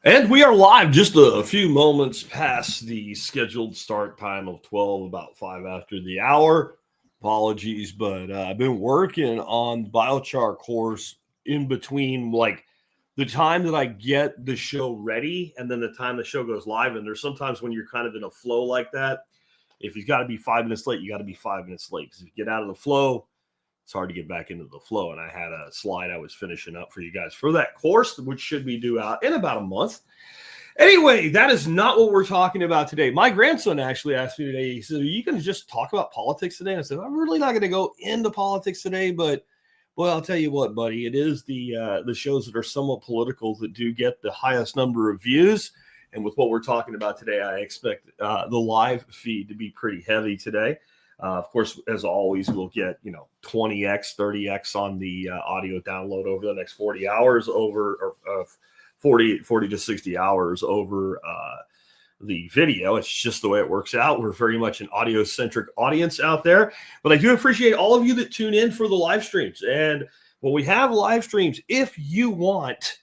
And we are live just a few moments past the scheduled start time of 12, about 5 after the hour. Apologies, but I've been working on the biochar course in between like the time that I get the show ready and then the time the show goes live. And there's sometimes when you're kind of in a flow like that, if you've got to be 5 minutes late, you got to be 5 minutes late. Because if you get out of the flow, it's hard to get back into the flow. And I had a slide I was finishing up for you guys for that course, which should be due out in about a month. Anyway, that is not what we're talking about today. My grandson actually asked me today, he said, are you going to just talk about politics today? And I said, I'm really not going to go into politics today, but well, I'll tell you what, buddy, it is the shows that are somewhat political that do get the highest number of views. And with what we're talking about today, I expect the live feed to be pretty heavy today. Of course, as always, we'll get 20x, 30x on the audio download over the next 40 hours over 40 to 60 hours over the video. It's just the way it works out. We're very much an audio-centric audience out there. But I do appreciate all of you that tune in for the live streams. And when we have live streams, if you want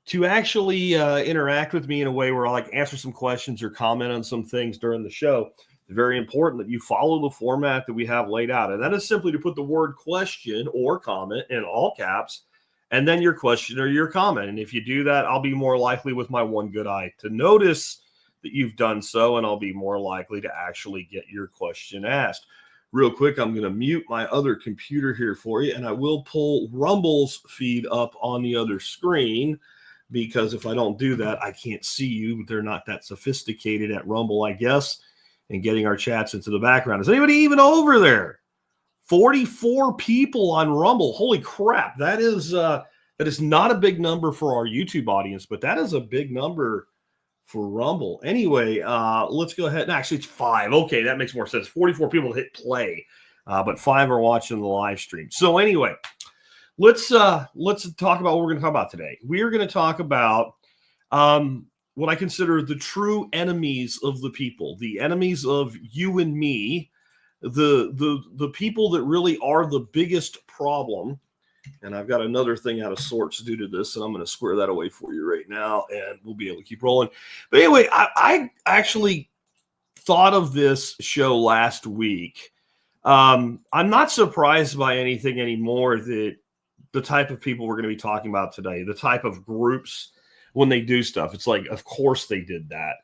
to actually interact with me in a way where I like answer some questions or comment on some things during the show, it's very important that you follow the format that we have laid out. And that is simply to put the word question or comment in all caps, and then your question or your comment. And if you do that, I'll be more likely with my one good eye to notice that you've done so, and I'll be more likely to actually get your question asked. Real quick, I'm going to mute my other computer here for you, and I will pull Rumble's feed up on the other screen, because if I don't do that, I can't see you. They're not that sophisticated at Rumble, I guess, and getting our chats into the background. Is anybody even over there? 44 people on Rumble. Holy crap. That is not a big number for our YouTube audience, but that is a big number for Rumble. Anyway, let's go ahead. Actually, it's 5. Okay, that makes more sense. 44 people hit play, but 5 are watching the live stream. So anyway, let's talk about what we're going to talk about today. We are going to talk about what I consider the true enemies of the people, the enemies of you and me, the people that really are the biggest problem. And I've got another thing out of sorts due to this, and I'm going to square that away for you right now, and we'll be able to keep rolling. But anyway, I actually thought of this show last week. I'm not surprised by anything anymore that the type of people we're going to be talking about today, the type of groups when they do stuff, it's like, of course they did that.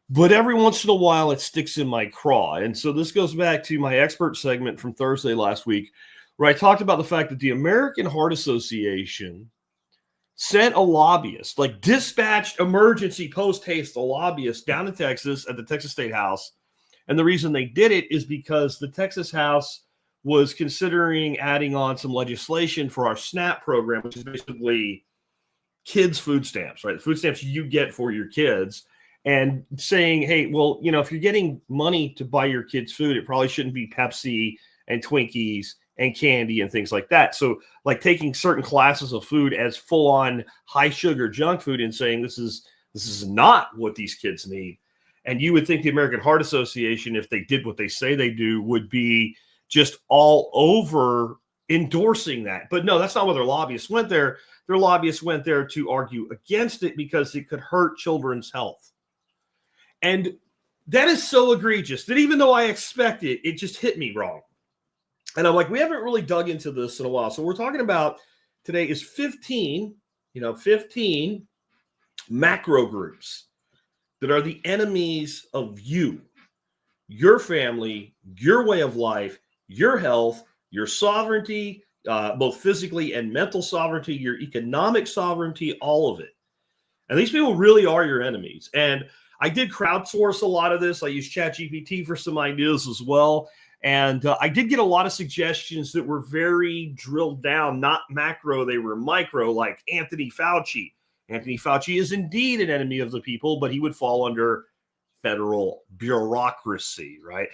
But every once in a while, it sticks in my craw. And so this goes back to my expert segment from Thursday last week, where I talked about the fact that the American Heart Association sent a lobbyist, like dispatched emergency post-haste a lobbyist down to Texas at the Texas State House. And the reason they did it is because the Texas House was considering adding on some legislation for our SNAP program, which is basically kids' food stamps, right? The food stamps you get for your kids. And saying, hey, well, if you're getting money to buy your kids food, it probably shouldn't be Pepsi and Twinkies and candy and things like that. So like taking certain classes of food as full on high sugar junk food and saying this is not what these kids need. And you would think the American Heart Association, if they did what they say they do, would be just all over endorsing that. But no, that's not why their lobbyists went there. Their lobbyists went there to argue against it because it could hurt children's health. And that is so egregious that even though I expect it, it just hit me wrong. And I'm like, we haven't really dug into this in a while. So we're talking about today is 15 macro groups that are the enemies of you, your family, your way of life, your health, your sovereignty, both physically and mental sovereignty, your economic sovereignty, all of it. And these people really are your enemies. And I did crowdsource a lot of this. I used ChatGPT for some ideas as well. And I did get a lot of suggestions that were very drilled down, not macro, they were micro, like Anthony Fauci. Anthony Fauci is indeed an enemy of the people, but he would fall under federal bureaucracy, right?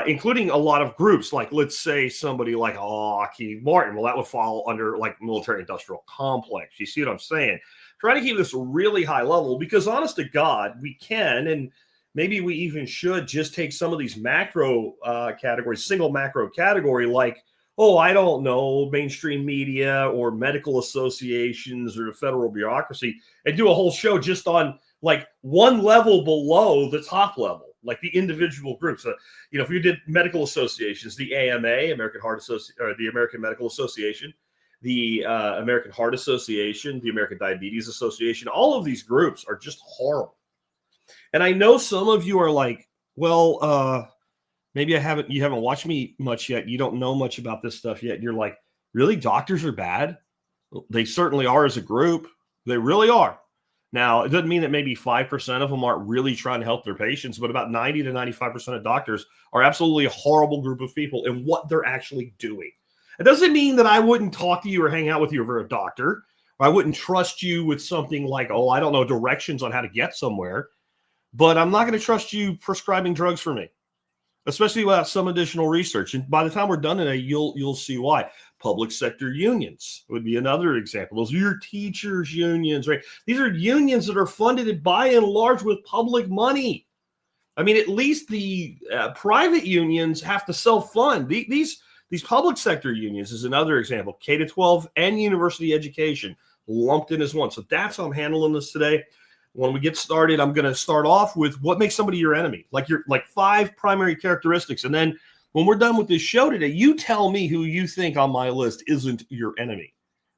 Including a lot of groups, like let's say somebody like Lockheed Martin. Well, that would fall under like military-industrial complex. You see what I'm saying? Try to keep this really high level because honest to God, we can, and maybe we even should just take some of these macro categories, single macro category, like I don't know, mainstream media or medical associations or the federal bureaucracy, and do a whole show just on like one level below the top level, like the individual groups. If you did medical associations, the AMA, American Heart Association, or the American Medical Association, the American Heart Association, the American Diabetes Association, all of these groups are just horrible. And I know some of you are like, well, maybe you haven't watched me much yet. You don't know much about this stuff yet. And you're like, really? Doctors are bad? They certainly are as a group. They really are. Now, it doesn't mean that maybe 5% of them aren't really trying to help their patients, but about 90 to 95% of doctors are absolutely a horrible group of people in what they're actually doing. It doesn't mean that I wouldn't talk to you or hang out with you if you're a doctor, or I wouldn't trust you with something like, I don't know, directions on how to get somewhere, but I'm not going to trust you prescribing drugs for me, especially without some additional research. And by the time we're done today, you'll see why. Public sector unions would be another example. Those are your teachers' unions, right? These are unions that are funded by and large with public money. I mean, at least the private unions have to self-fund. These public sector unions is another example. K-12 and university education lumped in as one. So that's how I'm handling this today. When we get started, I'm going to start off with what makes somebody your enemy, like 5 primary characteristics. And then when we're done with this show today, you tell me who you think on my list isn't your enemy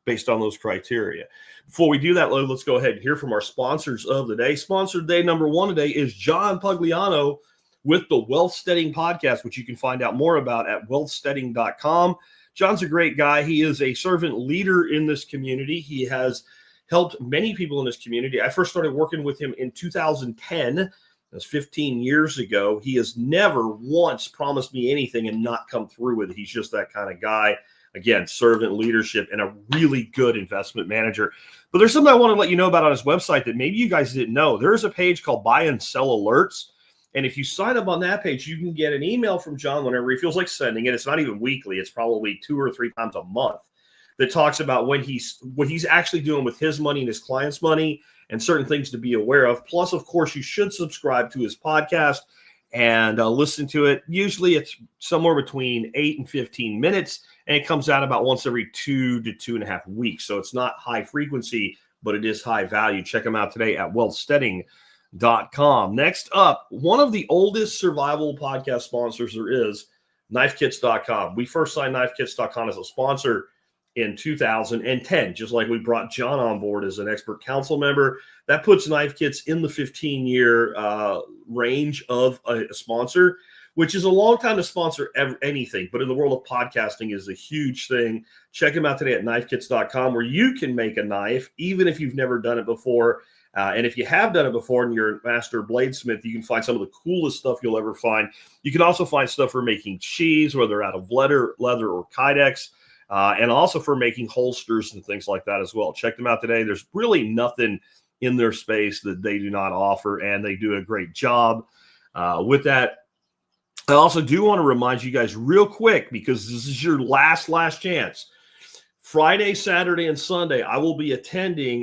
based on those criteria. Before we do that, let's go ahead and hear from our sponsors of the day. Sponsor day number 1 today is John Pugliano with the Wealth Steading podcast, which you can find out more about at wealthsteading.com. John's a great guy. He is a servant leader in this community. He has helped many people in this community. I first started working with him in 2010. That's 15 years ago. He has never once promised me anything and not come through with it. He's just that kind of guy. Again, servant leadership and a really good investment manager. But there's something I want to let you know about on his website that maybe you guys didn't know. There's a page called Buy and Sell Alerts. And if you sign up on that page, you can get an email from John whenever he feels like sending it. It's not even weekly. It's probably 2 or 3 times a month that talks about what he's actually doing with his money and his clients' money and certain things to be aware of. Plus, of course, you should subscribe to his podcast and listen to it. Usually it's somewhere between 8 and 15 minutes, and it comes out about once every 2 to 2.5 weeks. So it's not high frequency, but it is high value. Check him out today at wealthsteading.com. Next up, one of the oldest survival podcast sponsors there is, knifekits.com. We first signed knifekits.com as a sponsor in 2010, just like we brought John on board as an expert council member. That puts Knife Kits in the 15-year range of a sponsor, which is a long time to sponsor anything, but in the world of podcasting is a huge thing. Check them out today at knifekits.com, where you can make a knife, even if you've never done it before. And if you have done it before and you're a master bladesmith, you can find some of the coolest stuff you'll ever find. You can also find stuff for making cheese, whether out of leather or kydex. And also for making holsters and things like that as well. Check them out today. There's really nothing in their space that they do not offer, and they do a great job with that. I also do want to remind you guys real quick, because this is your last chance. Friday, Saturday, and Sunday, I will be attending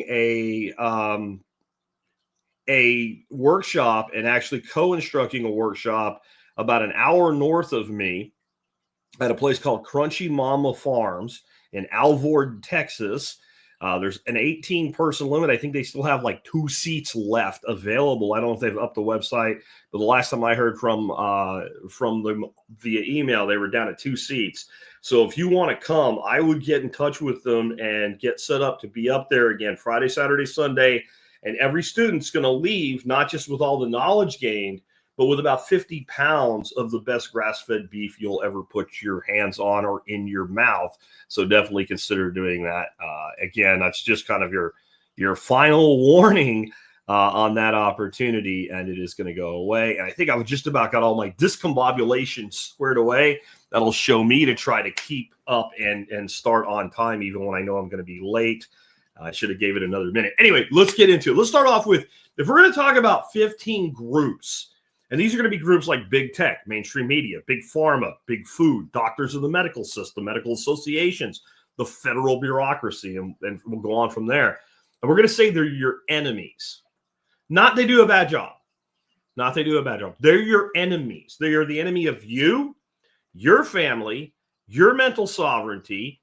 a workshop and actually co-instructing a workshop about an hour north of me at a place called Crunchy Mama Farms in Alvord, Texas. There's an 18-person limit. I think they still have like 2 seats left available. I don't know if they've upped the website, but the last time I heard from them via email, they were down at 2 seats. So if you want to come, I would get in touch with them and get set up to be up there again Friday, Saturday, Sunday. And every student's going to leave, not just with all the knowledge gained, but with about 50 pounds of the best grass-fed beef you'll ever put your hands on or in your mouth. So definitely consider doing that. Again, that's just kind of your final warning on that opportunity, and it is going to go away. And I think I've just about got all my discombobulation squared away. That'll show me to try to keep up and start on time, even when I know I'm going to be late. I should have gave it another minute. Anyway, let's get into it. Let's start off with, if we're going to talk about 15 groups, and these are going to be groups like big tech, mainstream media, big pharma, big food, doctors of the medical system, medical associations, the federal bureaucracy, and we'll go on from there. And we're going to say they're your enemies. Not they do a bad job. Not they do a bad job. They're your enemies. They are the enemy of you, your family, your mental sovereignty,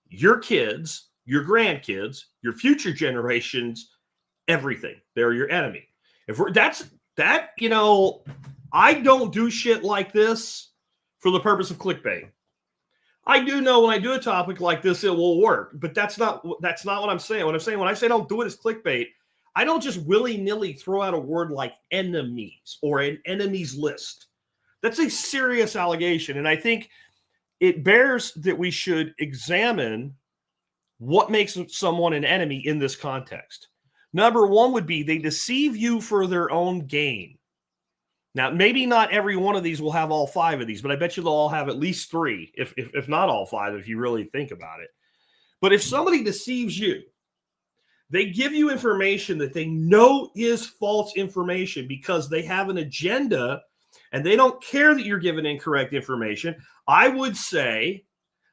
your kids, your grandkids, your future generations, everything. They're your enemy. If we're that, I don't do shit like this for the purpose of clickbait. I do know when I do a topic like this, it will work, but that's not what I'm saying. What I'm saying, when I say don't do it as clickbait, I don't just willy-nilly throw out a word like enemies or an enemies list. That's a serious allegation. And I think it bears that we should examine what makes someone an enemy in this context. Number one would be they deceive you for their own gain. Now, maybe not every one of these will have all 5 of these, but I bet you they'll all have at least 3, if not all 5, if you really think about it. But if somebody deceives you, they give you information that they know is false information because they have an agenda and they don't care that you're giving incorrect information, I would say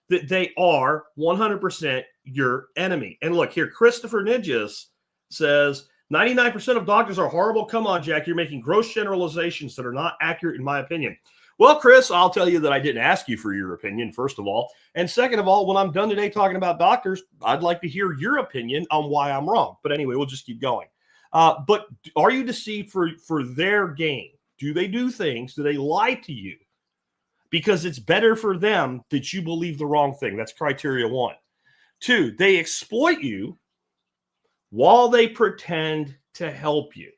that they are 100% your enemy. And look here, Christopher Nidges says, 99% of doctors are horrible. Come on, Jack. You're making gross generalizations that are not accurate, in my opinion. Well, Chris, I'll tell you that I didn't ask you for your opinion, first of all. And second of all, when I'm done today talking about doctors, I'd like to hear your opinion on why I'm wrong. But anyway, we'll just keep going. But are you deceived for their gain? Do they do things? Do they lie to you? Because it's better for them that you believe the wrong thing. That's criteria 1. 2, they exploit you while they pretend to help you.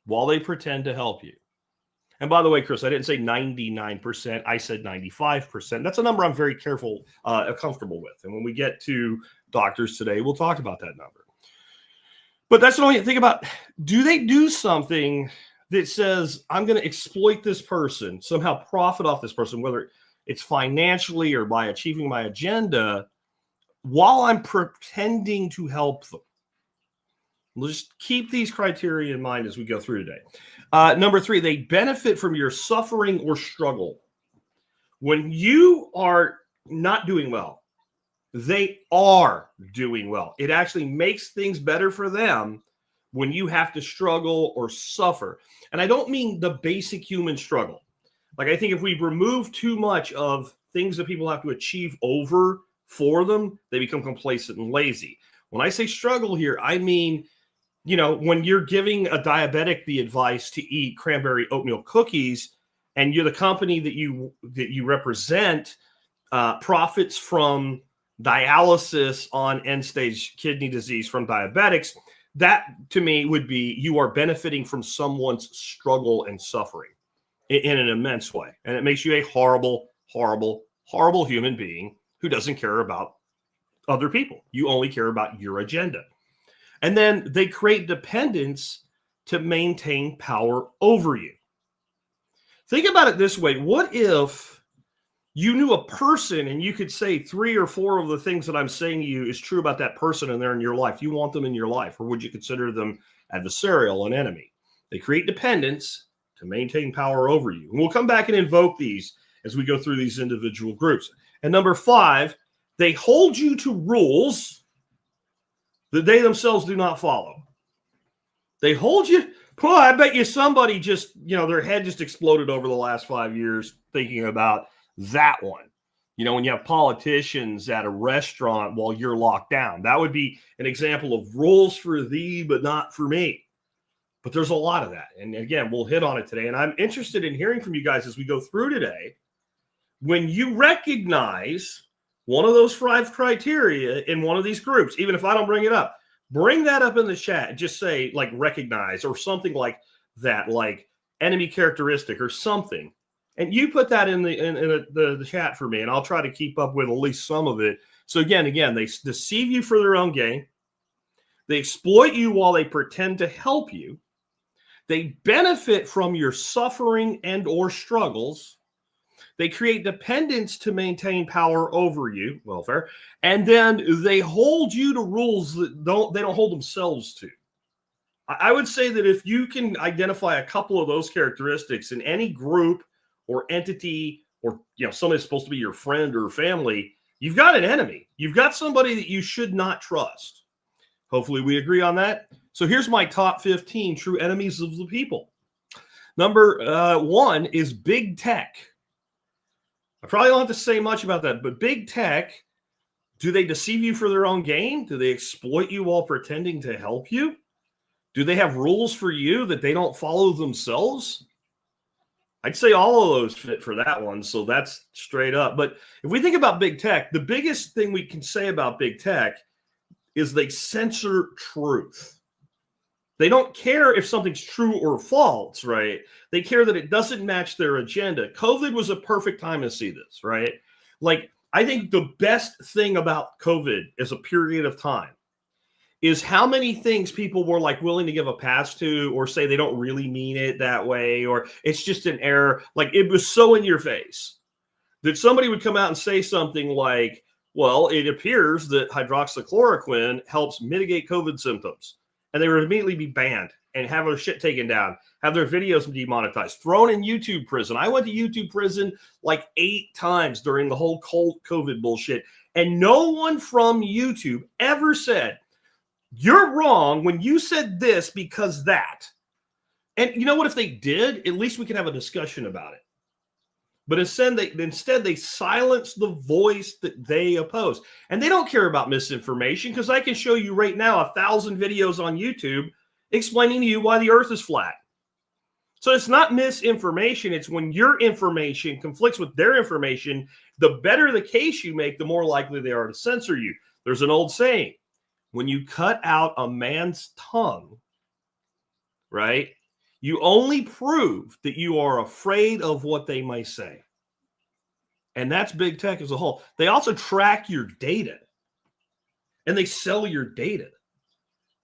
While they pretend to help you. And by the way, Chris, I didn't say 99%. I said 95%. That's a number I'm very comfortable with. And when we get to doctors today, we'll talk about that number. But that's the only thing about, do they do something that says, I'm going to exploit this person, somehow profit off this person, whether it's financially or by achieving my agenda, while I'm pretending to help them? We'll just keep these criteria in mind as we go through today. Number 3, they benefit from your suffering or struggle. When you are not doing well, they are doing well. It actually makes things better for them when you have to struggle or suffer. And I don't mean the basic human struggle. Like, I think if we remove too much of things that people have to achieve over for them, they become complacent and lazy. When I say struggle here, I mean, when you're giving a diabetic the advice to eat cranberry oatmeal cookies, and you're the company that you represent profits from dialysis on end-stage kidney disease from diabetics, that to me would be you are benefiting from someone's struggle and suffering in an immense way. And it makes you a horrible, horrible, horrible human being who doesn't care about other people. You only care about your agenda. And then they create dependence to maintain power over you. Think about it this way. What if you knew a person and you could say 3 or 4 of the things that I'm saying to you is true about that person and they're in your life? You want them in your life, or would you consider them adversarial, an enemy? They create dependence to maintain power over you. And we'll come back and invoke these as we go through these individual groups. And number 5, they hold you to rules that they themselves do not follow. They hold you. Boy, I bet you somebody just, their head just exploded over the last 5 years thinking about that one. When you have politicians at a restaurant while you're locked down, that would be an example of rules for thee, but not for me. But there's a lot of that. And again, we'll hit on it today. And I'm interested in hearing from you guys as we go through today. When you recognize one of those 5 criteria in one of these groups, even if I don't bring it up, bring that up in the chat. Just say like recognize or something like that, like enemy characteristic or something. And you put that in the chat for me, and I'll try to keep up with at least some of it. So again, they deceive you for their own gain. They exploit you while they pretend to help you. They benefit from your suffering and or struggles. They create dependence to maintain power over you, welfare, and then they hold you to rules that they don't hold themselves to. I would say that if you can identify a couple of those characteristics in any group or entity, or somebody that's supposed to be your friend or family, you've got an enemy. You've got somebody that you should not trust. Hopefully we agree on that. So here's my top 15 true enemies of the people. Number 1 is big tech. I probably don't have to say much about that, but big tech, do they deceive you for their own gain? Do they exploit you while pretending to help you? Do they have rules for you that they don't follow themselves? I'd say all of those fit for that one. So that's straight up. But if we think about big tech, the biggest thing we can say about big tech is they censor truth. They don't care if something's true or false, right? They care that it doesn't match their agenda. COVID was a perfect time to see this, right? Like, I think the best thing about COVID as a period of time is how many things people were like willing to give a pass to, or say they don't really mean it that way, or it's just an error. Like, it was so in your face that somebody would come out and say something like, well, it appears that hydroxychloroquine helps mitigate COVID symptoms. And they would immediately be banned and have their shit taken down, have their videos demonetized, thrown in YouTube prison. I went to YouTube prison like 8 times during the whole COVID bullshit. And no one from YouTube ever said, you're wrong when you said this because that. And you know what? If they did, at least we could have a discussion about it. But instead they silence the voice that they oppose. And they don't care about misinformation, because I can show you right now 1,000 videos on YouTube explaining to you why the earth is flat. So it's not misinformation. It's when your information conflicts with their information, the better the case you make, the more likely they are to censor you. There's an old saying, when you cut out a man's tongue, right, you only prove that you are afraid of what they might say. And that's big tech as a whole. They also track your data, and they sell your data.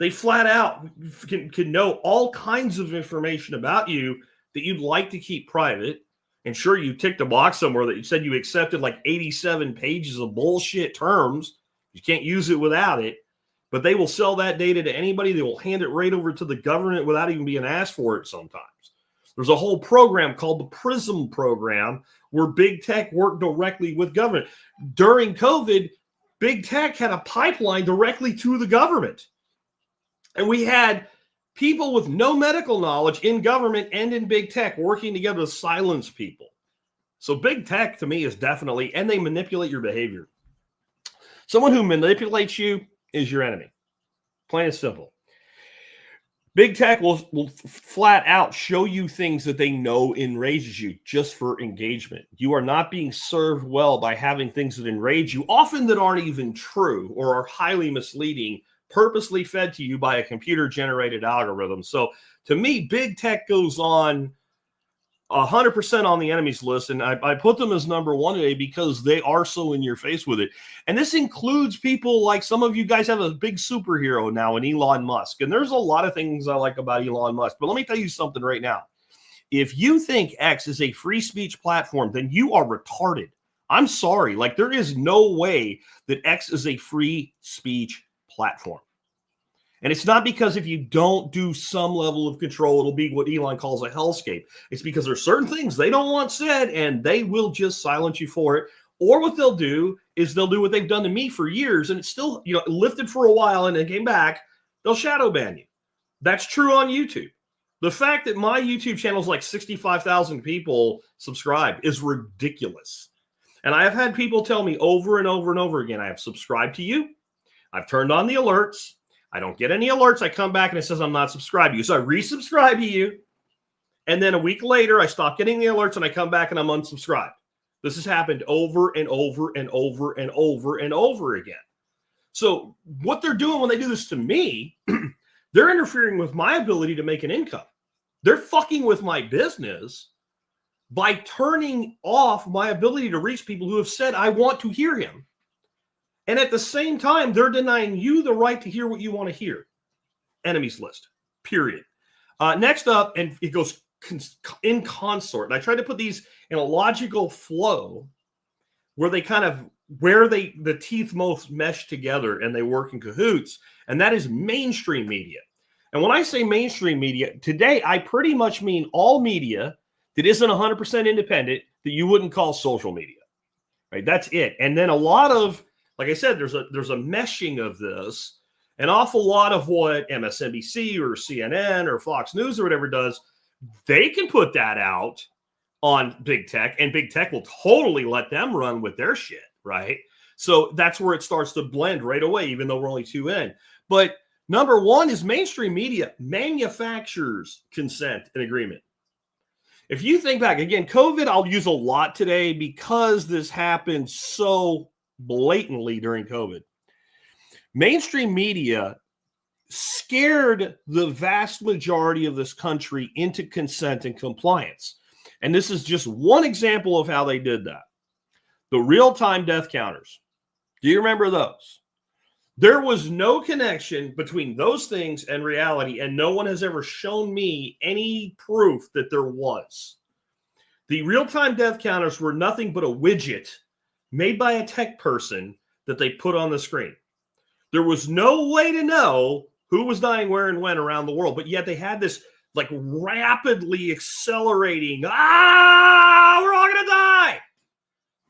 They flat out can know all kinds of information about you that you'd like to keep private. And sure, you ticked a box somewhere that you said you accepted like 87 pages of bullshit terms. You can't use it without it. But they will sell that data to anybody. They will hand it right over to the government without even being asked for it sometimes. There's a whole program called the PRISM program where big tech worked directly with government. During COVID, big tech had a pipeline directly to the government. And we had people with no medical knowledge in government and in big tech working together to silence people. So big tech to me is definitely, and they manipulate your behavior. Someone who manipulates you is your enemy. Plain and simple. Big tech will flat out show you things that they know enrages you just for engagement. You are not being served well by having things that enrage you, often that aren't even true or are highly misleading, purposely fed to you by a computer-generated algorithm. So to me, big tech goes on 100% on the enemies list, and I put them as number one today because they are so in your face with it. And this includes people like some of you guys have a big superhero now in Elon Musk, and there's a lot of things I like about Elon Musk. But let me tell you something right now. If you think X is a free speech platform, then you are retarded. I'm sorry. Like, there is no way that X is a free speech platform. And it's not because if you don't do some level of control, it'll be what Elon calls a hellscape. It's because there's certain things they don't want said, and they will just silence you for it. Or what they'll do is they'll do what they've done to me for years, and it's still, lifted for a while and then came back. They'll shadow ban you. That's true on YouTube. The fact that my YouTube channel is like 65,000 people subscribe is ridiculous. And I have had people tell me over and over and over again, I have subscribed to you. I've turned on the alerts. I don't get any alerts. I come back and it says I'm not subscribed to you. So I resubscribe to you. And then a week later, I stop getting the alerts and I come back and I'm unsubscribed. This has happened over and over and over and over and over again. So what they're doing when they do this to me, they're interfering with my ability to make an income. They're fucking with my business by turning off my ability to reach people who have said, I want to hear him. And at the same time, they're denying you the right to hear what you want to hear. Enemies list, period. Next up, and it goes in consort. And I try to put these in a logical flow where they kind of, the teeth most mesh together and they work in cahoots. And that is mainstream media. And when I say mainstream media, today I pretty much mean all media that isn't 100% independent that you wouldn't call social media. Right? That's it. And then a lot of, like I said, there's a meshing of this. An awful lot of what MSNBC or CNN or Fox News or whatever does, they can put that out on big tech, and big tech will totally let them run with their shit, right? So that's where it starts to blend right away, even though we're only 2 in. But number one is mainstream media manufactures consent and agreement. If you think back, again, COVID, I'll use a lot today because this happened so blatantly during COVID. Mainstream media scared the vast majority of this country into consent and compliance. And this is just one example of how they did that. The real-time death counters. Do you remember those? There was no connection between those things and reality, and no one has ever shown me any proof that there was. The real-time death counters were nothing but a widget made by a tech person that they put on the screen. There was no way to know who was dying where and when around the world, but yet they had this like rapidly accelerating, we're all going to die.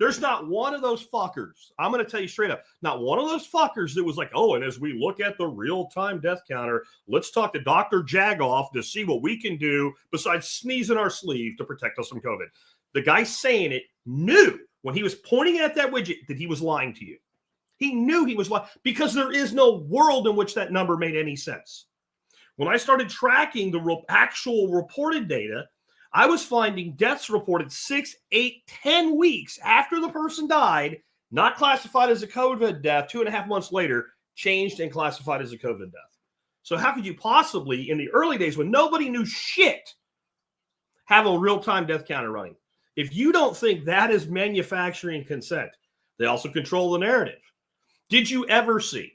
There's not one of those fuckers. I'm going to tell you straight up, not one of those fuckers that was like, oh, and as we look at the real-time death counter, let's talk to Dr. Jagoff to see what we can do besides sneezing our sleeve to protect us from COVID. The guy saying it knew when he was pointing at that widget that he was lying to you. He knew he was lying because there is no world in which that number made any sense. When I started tracking the actual reported data, I was finding deaths reported 6, 8, 10 weeks after the person died, not classified as a COVID death, 2.5 months later, changed and classified as a COVID death. So how could you possibly, in the early days when nobody knew shit, have a real-time death counter running? If you don't think that is manufacturing consent, they also control the narrative. Did you ever see?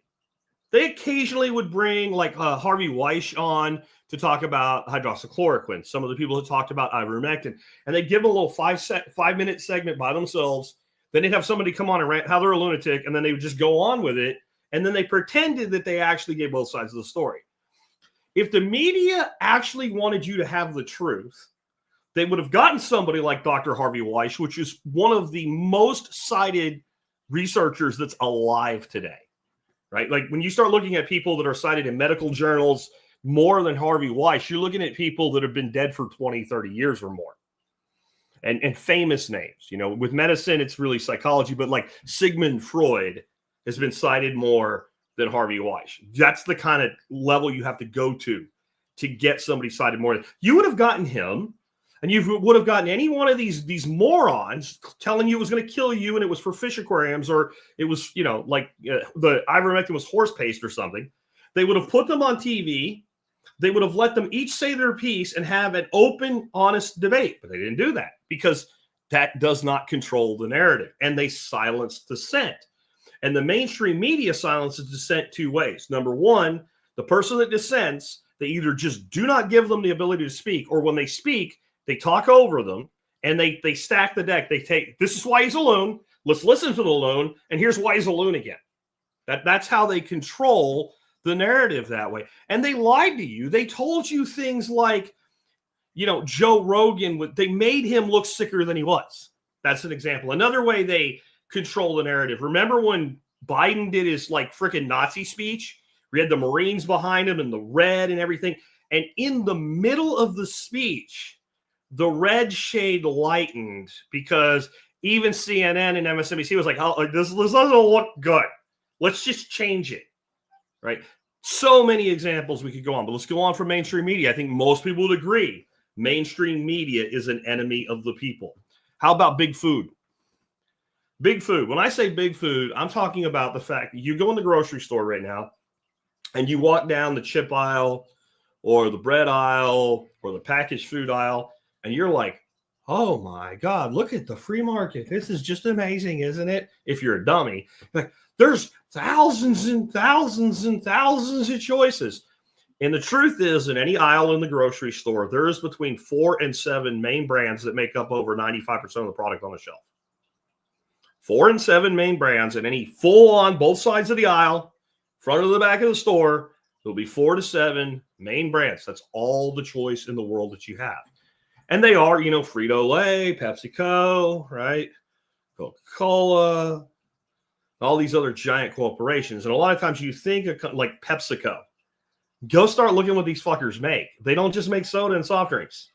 They occasionally would bring like Harvey Weiss on to talk about hydroxychloroquine. Some of the people who talked about ivermectin, and they give them a little 5-minute segment by themselves. Then they'd have somebody come on and rant how they're a lunatic, and then they would just go on with it. And then they pretended that they actually gave both sides of the story. If the media actually wanted you to have the truth, they would have gotten somebody like Dr. Harvey Weiss, which is one of the most cited researchers that's alive today. Right? Like when you start looking at people that are cited in medical journals more than Harvey Weiss, you're looking at people that have been dead for 20, 30 years or more. And famous names. You know, with medicine, it's really psychology, but like Sigmund Freud has been cited more than Harvey Weiss. That's the kind of level you have to go to get somebody cited more. You would have gotten him, and you would have gotten any one of these morons telling you it was going to kill you and it was for fish aquariums, or it was, you know, like the ivermectin was horse paste or something. They would have put them on TV. They would have let them each say their piece and have an open, honest debate. But they didn't do that because that does not control the narrative. And they silenced dissent. And the mainstream media silences dissent 2 ways. Number one, the person that dissents, they either just do not give them the ability to speak, or when they speak, they talk over them, and they stack the deck. They take, this is why he's a loon. Let's listen to the loon, and here's why he's a loon again. That's how they control the narrative that way. And they lied to you. They told you things like, you know, Joe Rogan, they made him look sicker than he was. That's an example. Another way they control the narrative. Remember when Biden did his like freaking Nazi speech? We had the Marines behind him and the red and everything. And in the middle of the speech, the red shade lightened because even CNN and MSNBC was like, oh, this doesn't look good. Let's just change it, right? So many examples we could go on, but let's go on from mainstream media. I think most people would agree mainstream media is an enemy of the people. How about big food? Big food. When I say big food, I'm talking about the fact that you go in the grocery store right now and you walk down the chip aisle or the bread aisle or the packaged food aisle, and you're like, oh my God, look at the free market. This is just amazing, isn't it? If you're a dummy, like there's thousands and thousands and thousands of choices. And the truth is, in any aisle in the grocery store, there is between 4 and 7 main brands that make up over 95% of the product on the shelf. 4 and 7 main brands, and any full on both sides of the aisle, front of the back of the store, there'll be 4 to 7 main brands. That's all the choice in the world that you have. And they are, you know, Frito-Lay, PepsiCo, right? Coca-Cola, all these other giant corporations. And a lot of times you think of like PepsiCo. Go start looking what these fuckers make. They don't just make soda and soft drinks.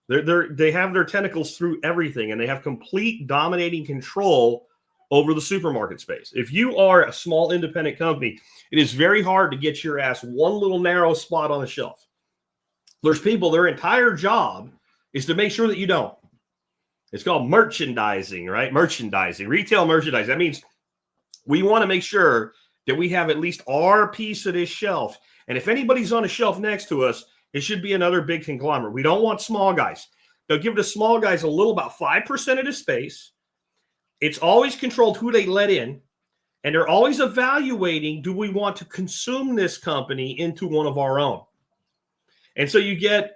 They have their tentacles through everything, and they have complete dominating control over the supermarket space. If you are a small independent company, it is very hard to get your ass one little narrow spot on the shelf. There's people, their entire job is to make sure that you don't. It's called merchandising, right? Merchandising, retail merchandising. That means we want to make sure that we have at least our piece of this shelf. And if anybody's on a shelf next to us, it should be another big conglomerate. We don't want small guys. They'll give the small guys a little, about 5% of the space. It's always controlled who they let in. And they're always evaluating, do we want to consume this company into one of our own? And so you get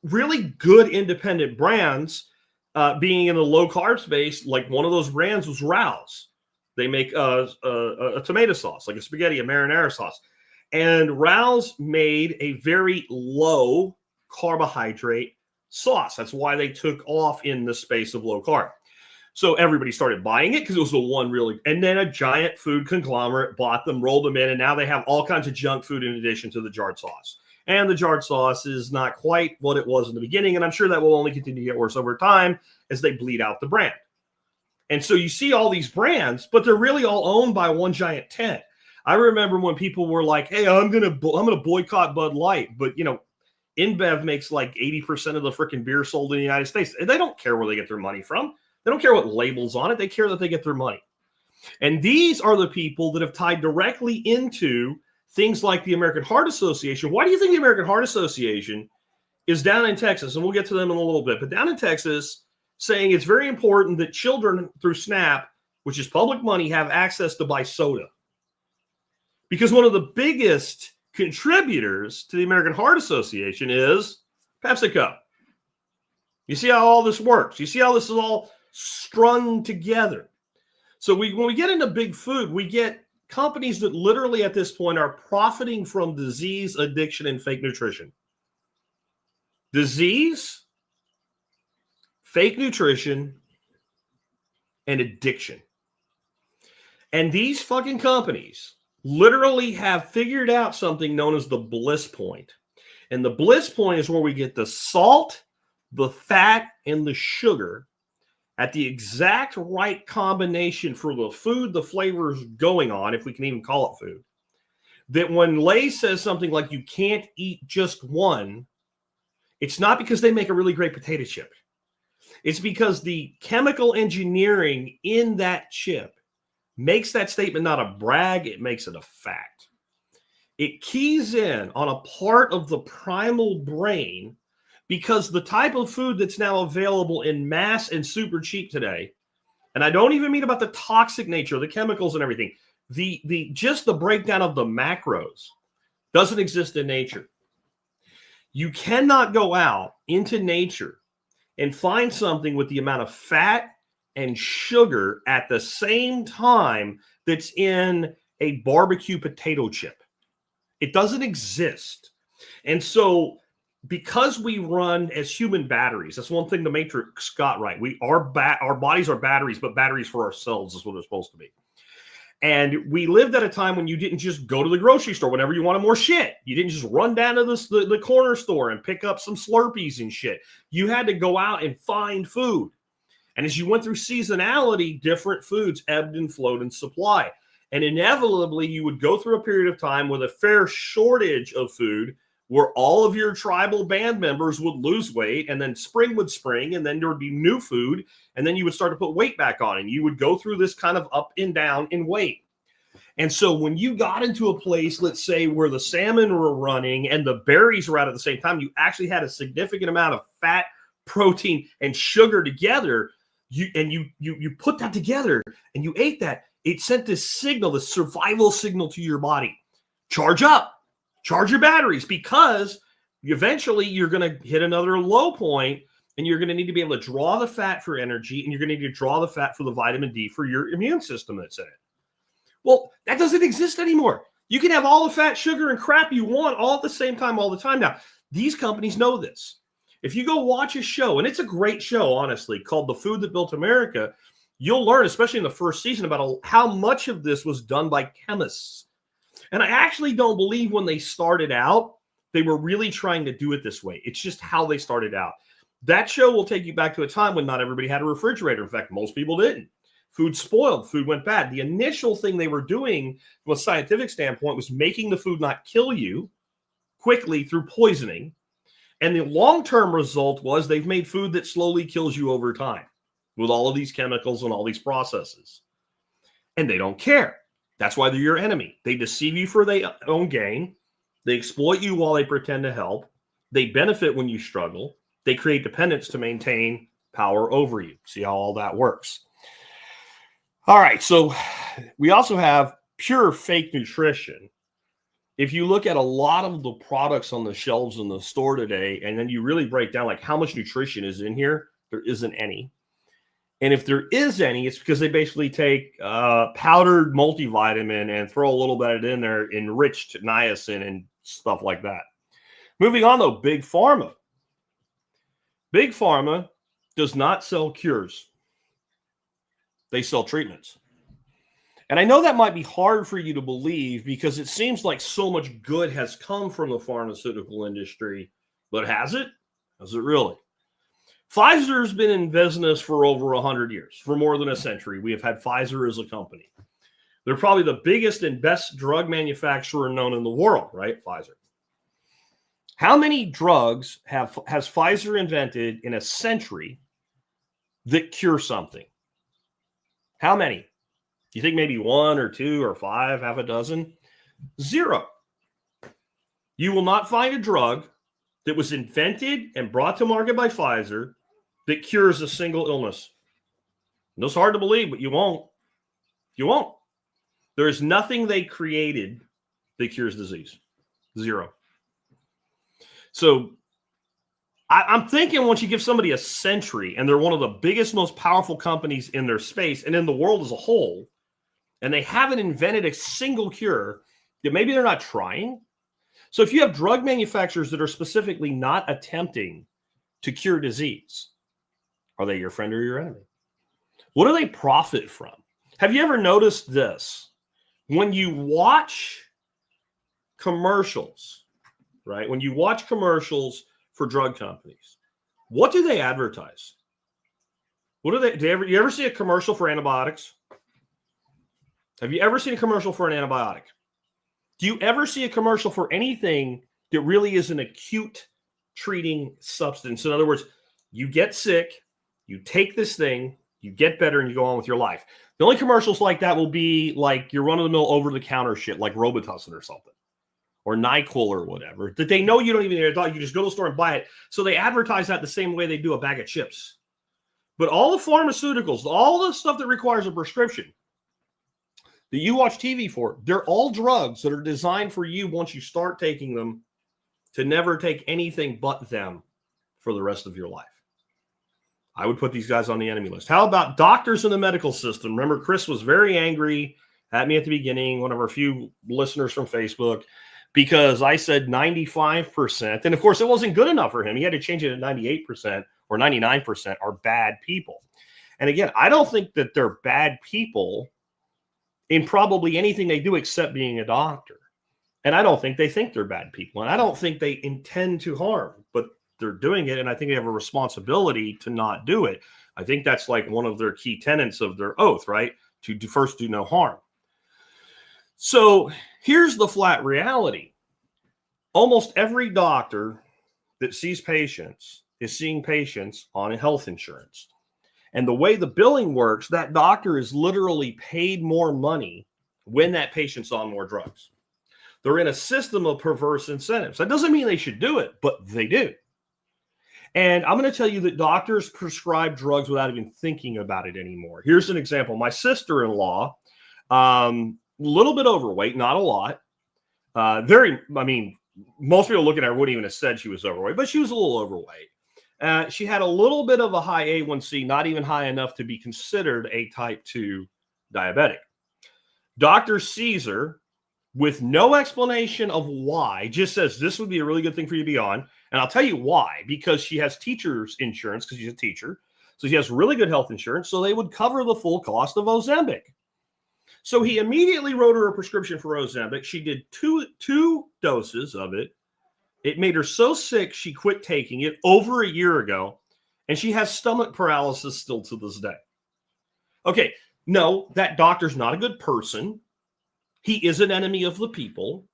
really good independent brands being in the low carb space. Like one of those brands was Rouse. They make a tomato sauce, like a spaghetti, a marinara sauce. And Rouse made a very low carbohydrate sauce. That's why they took off in the space of low carb. So everybody started buying it because it was the one really, and then a giant food conglomerate bought them, rolled them in, and now they have all kinds of junk food in addition to the jarred sauce. And the jarred sauce is not quite what it was in the beginning, and I'm sure that will only continue to get worse over time as they bleed out the brand. And so you see all these brands, but they're really all owned by one giant tent. I remember when people were like, "Hey, I'm gonna boycott Bud Light," but you know, InBev makes like 80% of the freaking beer sold in the United States. They don't care where they get their money from. They don't care what labels on it. They care that they get their money. And these are the people that have tied directly into things like the American Heart Association. Why do you think the American Heart Association is down in Texas? And we'll get to them in a little bit. But down in Texas, saying it's very important that children through SNAP, which is public money, have access to buy soda. Because one of the biggest contributors to the American Heart Association is PepsiCo. You see how all this works. You see how this is all strung together. So when we get into big food, we get companies that literally at this point are profiting from disease, addiction, and fake nutrition. Disease, fake nutrition, and addiction. And these fucking companies literally have figured out something known as the bliss point. And the bliss point is where we get the salt, the fat, and the sugar at the exact right combination for the food, the flavors going on, if we can even call it food. That when Lay's says something like you can't eat just one, it's not because they make a really great potato chip. It's because the chemical engineering in that chip makes that statement not a brag, it makes it a fact. It keys in on a part of the primal brain, because the type of food that's now available in mass and super cheap today, and I don't even mean about the toxic nature, the chemicals and everything, just the breakdown of the macros doesn't exist in nature. You cannot go out into nature and find something with the amount of fat and sugar at the same time that's in a barbecue potato chip. It doesn't exist. And so because we run as human batteries, that's one thing the Matrix got right. Our bodies are batteries, but batteries for ourselves is what they're supposed to be. And we lived at a time when you didn't just go to the grocery store whenever you wanted more shit. You didn't just run down to the corner store and pick up some Slurpees and shit. You had to go out and find food. And as you went through seasonality, different foods ebbed and flowed in supply. And inevitably, you would go through a period of time with a fair shortage of food where all of your tribal band members would lose weight, and then spring would spring, and then there would be new food, and then you would start to put weight back on, and you would go through this kind of up and down in weight. And so when you got into a place, let's say, where the salmon were running and the berries were out at the same time, you actually had a significant amount of fat, protein, and sugar together, you put that together, and you ate that. It sent this signal, the survival signal to your body. Charge up. Charge your batteries, because eventually you're going to hit another low point, and you're going to need to be able to draw the fat for energy, and you're going to need to draw the fat for the vitamin D for your immune system that's in it. Well, that doesn't exist anymore. You can have all the fat, sugar, and crap you want all at the same time, all the time now. These companies know this. If you go watch a show, and it's a great show, honestly, called The Food That Built America, you'll learn, especially in the first season, about how much of this was done by chemists. And I actually don't believe when they started out, they were really trying to do it this way. It's just how they started out. That show will take you back to a time when not everybody had a refrigerator. In fact, most people didn't. Food spoiled, food went bad. The initial thing they were doing from a scientific standpoint was making the food not kill you quickly through poisoning. And the long-term result was they've made food that slowly kills you over time with all of these chemicals and all these processes. And they don't care. That's why they're your enemy. They deceive you for their own gain. They exploit you while they pretend to help. They benefit when you struggle. They create dependence to maintain power over you. See how all that works. All right, so we also have pure fake nutrition. If you look at a lot of the products on the shelves in the store today, and then you really break down like how much nutrition is in here, there isn't any. And if there is any, it's because they basically take powdered multivitamin and throw a little bit in there, enriched niacin and stuff like that. Moving on, though, Big Pharma. Big Pharma does not sell cures. They sell treatments. And I know that might be hard for you to believe because it seems like so much good has come from the pharmaceutical industry, but has it? Has it really? Pfizer's been in business for over 100 years, for more than a century. We have had Pfizer as a company. They're probably the biggest and best drug manufacturer known in the world, right? Pfizer. How many drugs has Pfizer invented in a century that cure something? How many? Do you think maybe 1 or 2 or 5, half a dozen? 0. You will not find a drug that was invented and brought to market by Pfizer that cures a single illness. It's hard to believe, but you won't. You won't. There is nothing they created that cures disease. 0. So I'm thinking once you give somebody a century and they're one of the biggest, most powerful companies in their space and in the world as a whole, and they haven't invented a single cure, that maybe they're not trying. So if you have drug manufacturers that are specifically not attempting to cure disease, are they your friend or your enemy? What do they profit from? Have you ever noticed this? When you watch commercials, right? When you watch commercials for drug companies, what do they advertise? What do they? You ever see a commercial for antibiotics? Have you ever seen a commercial for an antibiotic? Do you ever see a commercial for anything that really is an acute treating substance? In other words, you get sick, you take this thing, you get better, and you go on with your life. The only commercials like that will be like your run-of-the-mill over-the-counter shit, like Robitussin or something, or NyQuil or whatever, that they know you don't even need a dog. You just go to the store and buy it. So they advertise that the same way they do a bag of chips. But all the pharmaceuticals, all the stuff that requires a prescription that you watch TV for, they're all drugs that are designed for you once you start taking them to never take anything but them for the rest of your life. I would put these guys on the enemy list. How about doctors in the medical system? Remember, Chris was very angry at me at the beginning, one of our few listeners from Facebook, because I said 95%. And of course, it wasn't good enough for him. He had to change it to 98% or 99% are bad people. And again, I don't think that they're bad people in probably anything they do except being a doctor. And I don't think they're bad people. And I don't think they intend to harm, but they're doing it. And I think they have a responsibility to not do it. I think that's like one of their key tenets of their oath, right? To first do no harm. So here's the flat reality. Almost every doctor that sees patients is seeing patients on health insurance. And the way the billing works, that doctor is literally paid more money when that patient's on more drugs. They're in a system of perverse incentives. That doesn't mean they should do it, but they do. And I'm going to tell you that doctors prescribe drugs without even thinking about it anymore. Here's an example. My sister-in-law, little bit overweight, not a lot. Most people looking at her wouldn't even have said she was overweight, but she was a little overweight. She had a little bit of a high A1C, not even high enough to be considered a type 2 diabetic. Doctor sees her with no explanation of why, just says this would be a really good thing for you to be on. And I'll tell you why, because she has teacher's insurance, because she's a teacher. So she has really good health insurance. So they would cover the full cost of Ozempic. So he immediately wrote her a prescription for Ozempic. She did two doses of it. It made her so sick, she quit taking it over a year ago. And she has stomach paralysis still to this day. Okay, no, that doctor's not a good person. He is an enemy of the people.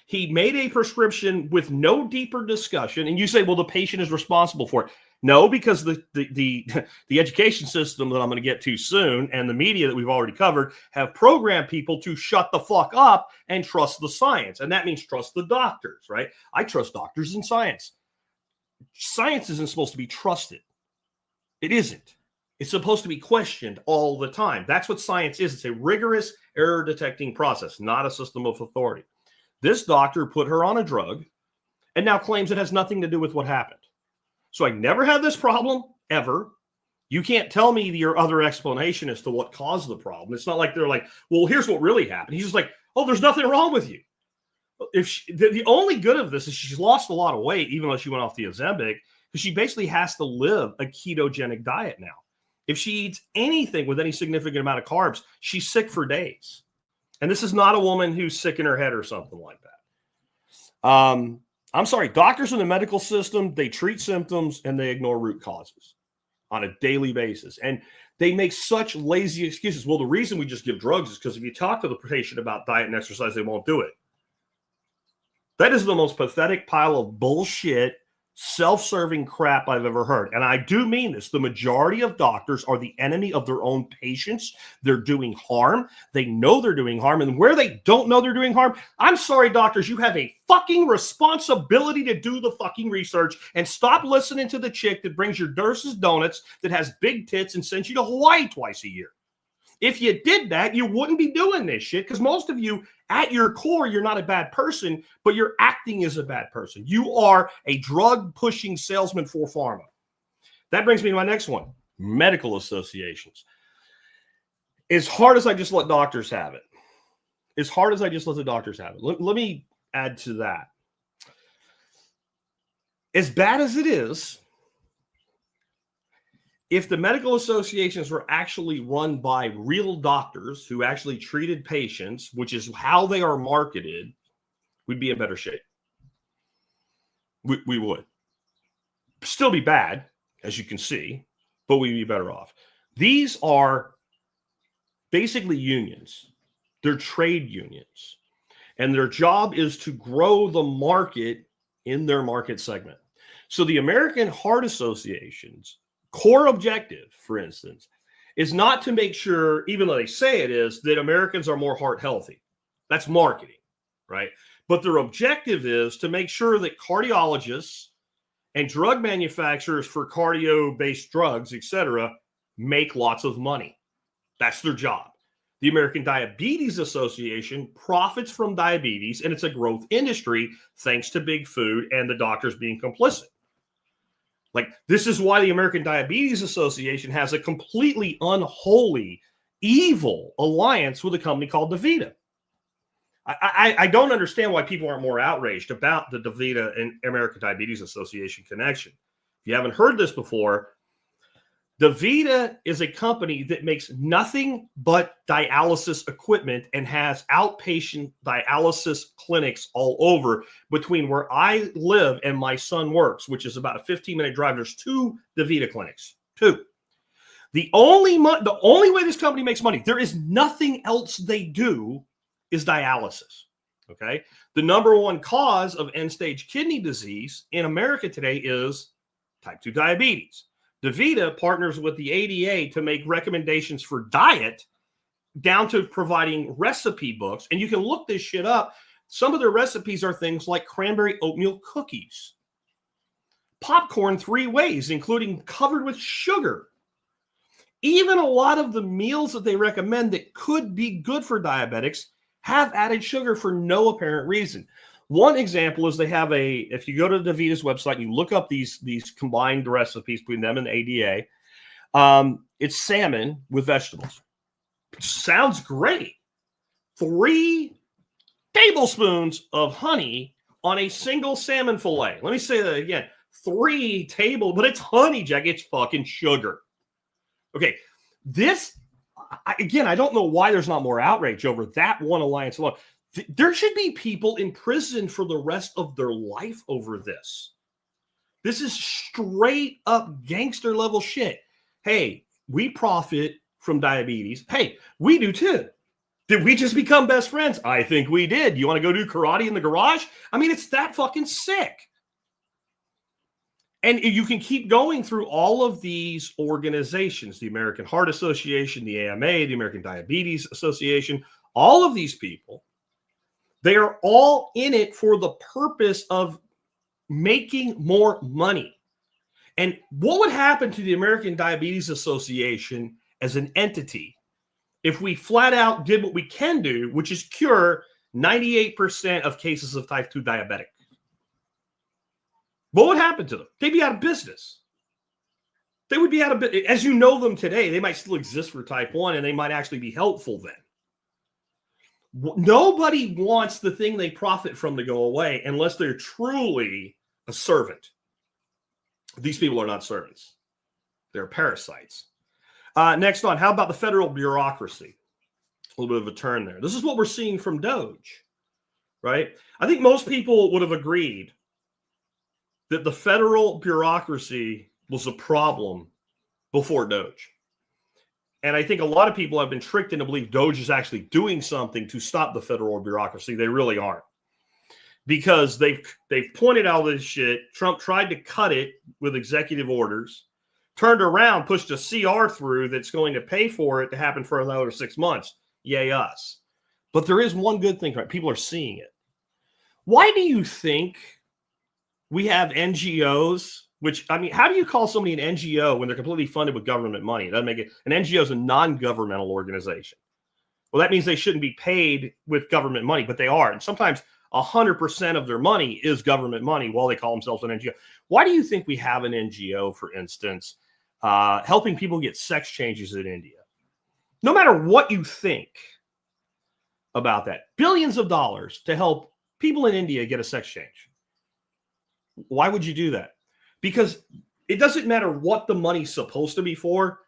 He made a prescription with no deeper discussion. And you say, well, the patient is responsible for it. No, because the education system that I'm going to get to soon and the media that we've already covered have programmed people to shut the fuck up and trust the science. And that means trust the doctors, right? I trust doctors and science. Science isn't supposed to be trusted. It isn't. It's supposed to be questioned all the time. That's what science is. It's a rigorous error detecting process, not a system of authority. This doctor put her on a drug and now claims it has nothing to do with what happened. So I never had this problem, ever. You can't tell me your other explanation as to what caused the problem. It's not like they're like, well, here's what really happened. He's just like, oh, there's nothing wrong with you. If the only good of this is she's lost a lot of weight, even though she went off the Ozempic, because she basically has to live a ketogenic diet now. If she eats anything with any significant amount of carbs, she's sick for days. And this is not a woman who's sick in her head or something like that. I'm sorry, doctors in the medical system, they treat symptoms and they ignore root causes on a daily basis. And they make such lazy excuses. Well, the reason we just give drugs is because if you talk to the patient about diet and exercise, they won't do it. That is the most pathetic pile of bullshit, self-serving crap I've ever heard. And I do mean this. The majority of doctors are the enemy of their own patients. They're doing harm. They know they're doing harm. And where they don't know they're doing harm, I'm sorry, doctors, you have a fucking responsibility to do the fucking research and stop listening to the chick that brings your Durst's donuts that has big tits and sends you to Hawaii twice a year. If you did that, you wouldn't be doing this shit, because most of you, at your core, you're not a bad person, but you're acting as a bad person. You are a drug-pushing salesman for pharma. That brings me to my next one, medical associations. As hard as I just let doctors have it, let me add to that. As bad as it is, if the medical associations were actually run by real doctors who actually treated patients, which is how they are marketed, we'd be in better shape. We would. Still be bad, as you can see, but we'd be better off. These are basically unions. They're trade unions. And their job is to grow the market in their market segment. So the American Heart Association's core objective, for instance, is not to make sure, even though they say it is, that Americans are more heart healthy. That's marketing, right? But their objective is to make sure that cardiologists and drug manufacturers for cardio-based drugs, etc., make lots of money. That's their job. The American Diabetes Association profits from diabetes, and it's a growth industry thanks to big food and the doctors being complicit. Like, this is why the American Diabetes Association has a completely unholy, evil alliance with a company called DaVita. I don't understand why people aren't more outraged about the DaVita and American Diabetes Association connection. If you haven't heard this before, DaVita is a company that makes nothing but dialysis equipment and has outpatient dialysis clinics all over between where I live and my son works, which is about a 15-minute drive. There's 2 DaVita clinics. 2. The only way this company makes money, there is nothing else they do, is dialysis. Okay? The number one cause of end-stage kidney disease in America today is type 2 diabetes. DaVita partners with the ADA to make recommendations for diet down to providing recipe books. And you can look this shit up. Some of their recipes are things like cranberry oatmeal cookies, popcorn 3 ways, including covered with sugar. Even a lot of the meals that they recommend that could be good for diabetics have added sugar for no apparent reason. One example is they have if you go to DaVita's website and you look up these combined recipes between them and the ADA, it's salmon with vegetables. Sounds great. 3 tablespoons of honey on a single salmon fillet. Let me say that again. 3 but it's honey, Jack. It's fucking sugar. Okay, I don't know why there's not more outrage over that one alliance alone. There should be people in prison for the rest of their life over this. This is straight up gangster level shit. Hey, we profit from diabetes. Hey, we do too. Did we just become best friends? I think we did. You want to go do karate in the garage? I mean, it's that fucking sick. And you can keep going through all of these organizations, the American Heart Association, the AMA, the American Diabetes Association, all of these people, they are all in it for the purpose of making more money. And what would happen to the American Diabetes Association as an entity if we flat out did what we can do, which is cure 98% of cases of type 2 diabetic? What would happen to them? They'd be out of business. They would be out of business. As you know them today, they might still exist for type 1, and they might actually be helpful then. Nobody wants the thing they profit from to go away unless they're truly a servant. These people are not servants. They're parasites. Next on, how about the federal bureaucracy? A little bit of a turn there. This is what we're seeing from Doge, right? I think most people would have agreed that the federal bureaucracy was a problem before Doge. And I think a lot of people have been tricked into believe Doge is actually doing something to stop the federal bureaucracy. They really aren't. Because they've pointed out this shit. Trump tried to cut it with executive orders, turned around, pushed a CR through that's going to pay for it to happen for another 6 months. Yay us. But there is one good thing, right? People are seeing it. Why do you think we have NGOs, which, I mean, how do you call somebody an NGO when they're completely funded with government money? It doesn't make it. An NGO is a non-governmental organization. Well, that means they shouldn't be paid with government money, but they are. And sometimes 100% of their money is government money while they call themselves an NGO. Why do you think we have an NGO, for instance, helping people get sex changes in India? No matter what you think about that, billions of dollars to help people in India get a sex change. Why would you do that? Because it doesn't matter what the money's supposed to be for.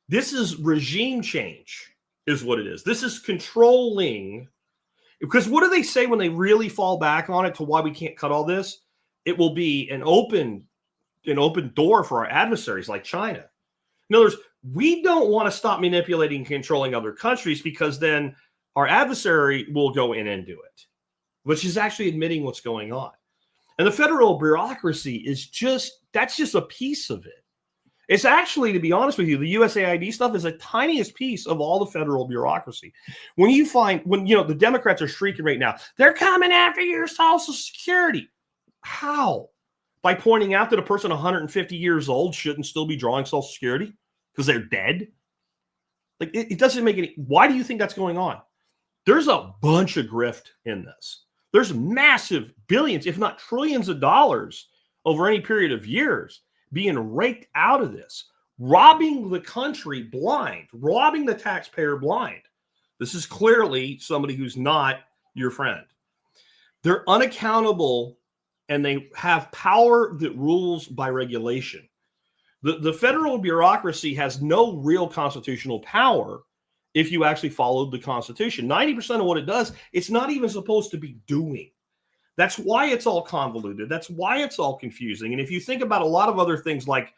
This is regime change is what it is. This is controlling. Because what do they say when they really fall back on it to why we can't cut all this? It will be an open door for our adversaries like China. In other words, we don't want to stop manipulating and controlling other countries because then our adversary will go in and do it, which is actually admitting what's going on. And the federal bureaucracy is that's just a piece of it. It's actually, to be honest with you, the USAID stuff is the tiniest piece of all the federal bureaucracy. When the Democrats are shrieking right now, they're coming after your Social Security. How? By pointing out that a person 150 years old shouldn't still be drawing Social Security because they're dead? Like, it doesn't make any. Why do you think that's going on? There's a bunch of grift in this. There's massive billions, if not trillions of dollars over any period of years being raked out of this, robbing the country blind, robbing the taxpayer blind. This is clearly somebody who's not your friend. They're unaccountable and they have power that rules by regulation. The federal bureaucracy has no real constitutional power if you actually followed the Constitution. 90% of what it does, it's not even supposed to be doing. That's why it's all convoluted. That's why it's all confusing. And if you think about a lot of other things like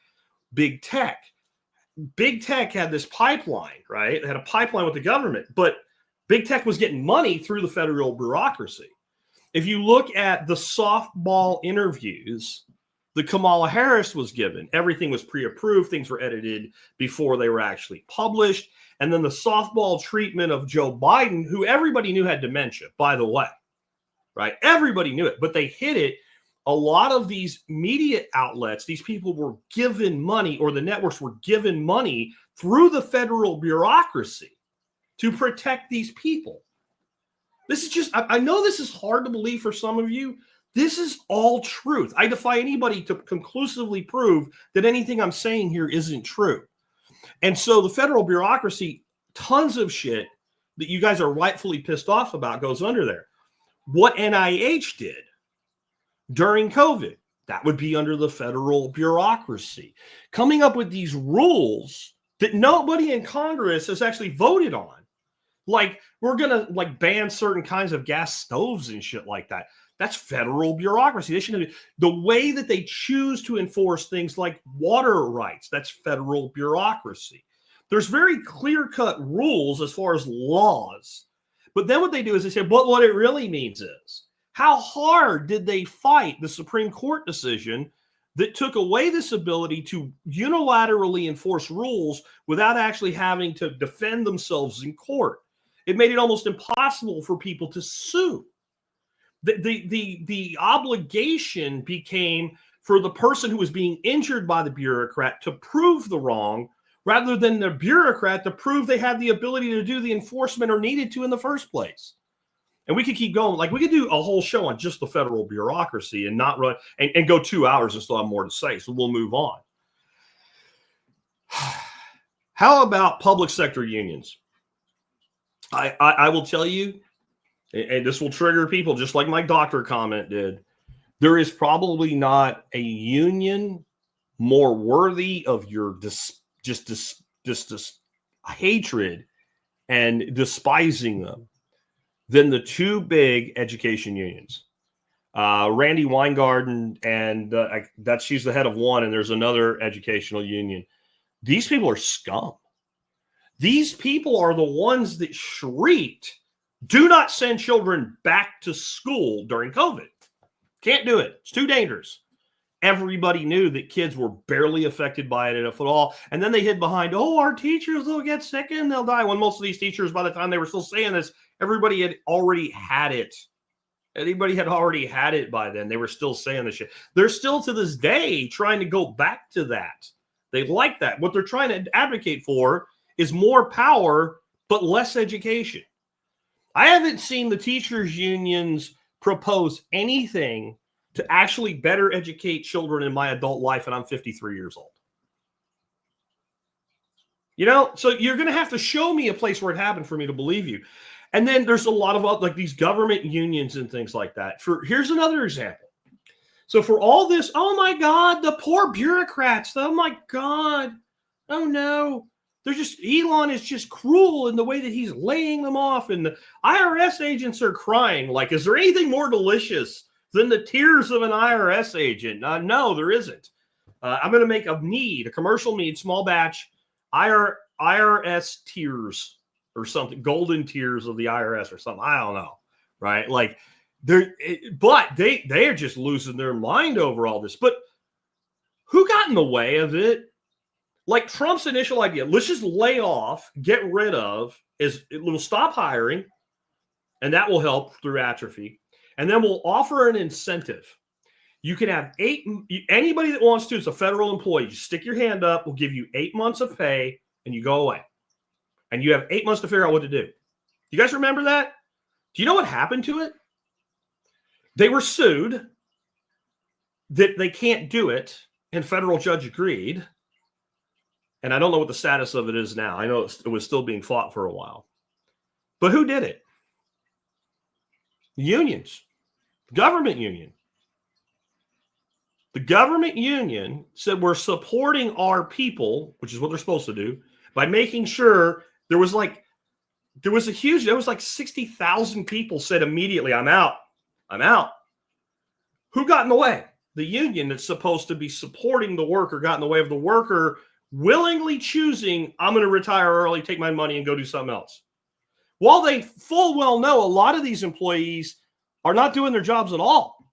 big tech had this pipeline, right? It had a pipeline with the government, but big tech was getting money through the federal bureaucracy. If you look at the softball interviews that Kamala Harris was given, everything was pre-approved. Things were edited before they were actually published. And then the softball treatment of Joe Biden, who everybody knew had dementia, by the way, right? Everybody knew it, but they hid it. A lot of these media outlets, these people were given money, or the networks were given money through the federal bureaucracy to protect these people. This is just, I know this is hard to believe for some of you. This is all truth. I defy anybody to conclusively prove that anything I'm saying here isn't true. And so the federal bureaucracy, tons of shit that you guys are rightfully pissed off about goes under there. What NIH did during COVID, that would be under the federal bureaucracy. Coming up with these rules that nobody in Congress has actually voted on. Like, we're going to ban certain kinds of gas stoves and shit like that. That's federal bureaucracy. They shouldn't have, the way that they choose to enforce things like water rights, that's federal bureaucracy. There's very clear-cut rules as far as laws. But then what they do is they say, but what it really means is, how hard did they fight the Supreme Court decision that took away this ability to unilaterally enforce rules without actually having to defend themselves in court? It made it almost impossible for people to sue. The obligation became for the person who was being injured by the bureaucrat to prove the wrong, rather than the bureaucrat to prove they had the ability to do the enforcement or needed to in the first place. And we could keep going. Like, we could do a whole show on just the federal bureaucracy and not run and go 2 hours and still have more to say. So we'll move on. How about public sector unions? I will tell you, and this will trigger people just like my doctor comment did, there is probably not a union more worthy of your hatred and despising them than the two big education unions. Randy Weingarten, and she's the head of one, and there's another educational union. These people are scum. These people are the ones that shrieked, do not send children back to school during COVID. Can't do it. It's too dangerous. Everybody knew that kids were barely affected by it if at all. And then they hid behind, oh, our teachers will get sick and they'll die. When most of these teachers, by the time they were still saying this, everybody had already had it. Anybody had already had it by then. They were still saying this shit. They're still to this day trying to go back to that. They like that. What they're trying to advocate for is more power, but less education. I haven't seen the teachers' unions propose anything to actually better educate children in my adult life, and I'm 53 years old. You know, so you're going to have to show me a place where it happened for me to believe you. And then there's a lot of like these government unions and things like that. Here's another example. So for all this, oh my God, the poor bureaucrats. Oh my God. Oh no. Elon is just cruel in the way that he's laying them off. And the IRS agents are crying. Like, is there anything more delicious than the tears of an IRS agent? No, there isn't. I'm going to make a commercial mead, small batch, IRS tears or something, golden tears of the IRS or something. I don't know, right? Like, but they are just losing their mind over all this. But who got in the way of it? Like Trump's initial idea, let's just lay off, get rid of, it will stop hiring, and that will help through atrophy. And then we'll offer an incentive. You can have anybody that wants to, it's a federal employee, just stick your hand up, we'll give you 8 months of pay, and you go away. And you have 8 months to figure out what to do. You guys remember that? Do you know what happened to it? They were sued that they can't do it, and federal judge agreed. And I don't know what the status of it is now. I know it was still being fought for a while. But who did it? Unions. Government union. The government union said we're supporting our people, which is what they're supposed to do, by making sure there was like 60,000 people said immediately, I'm out. I'm out. Who got in the way? The union that's supposed to be supporting the worker got in the way of the worker willingly choosing, I'm going to retire early, take my money, and go do something else. While they full well know a lot of these employees are not doing their jobs at all.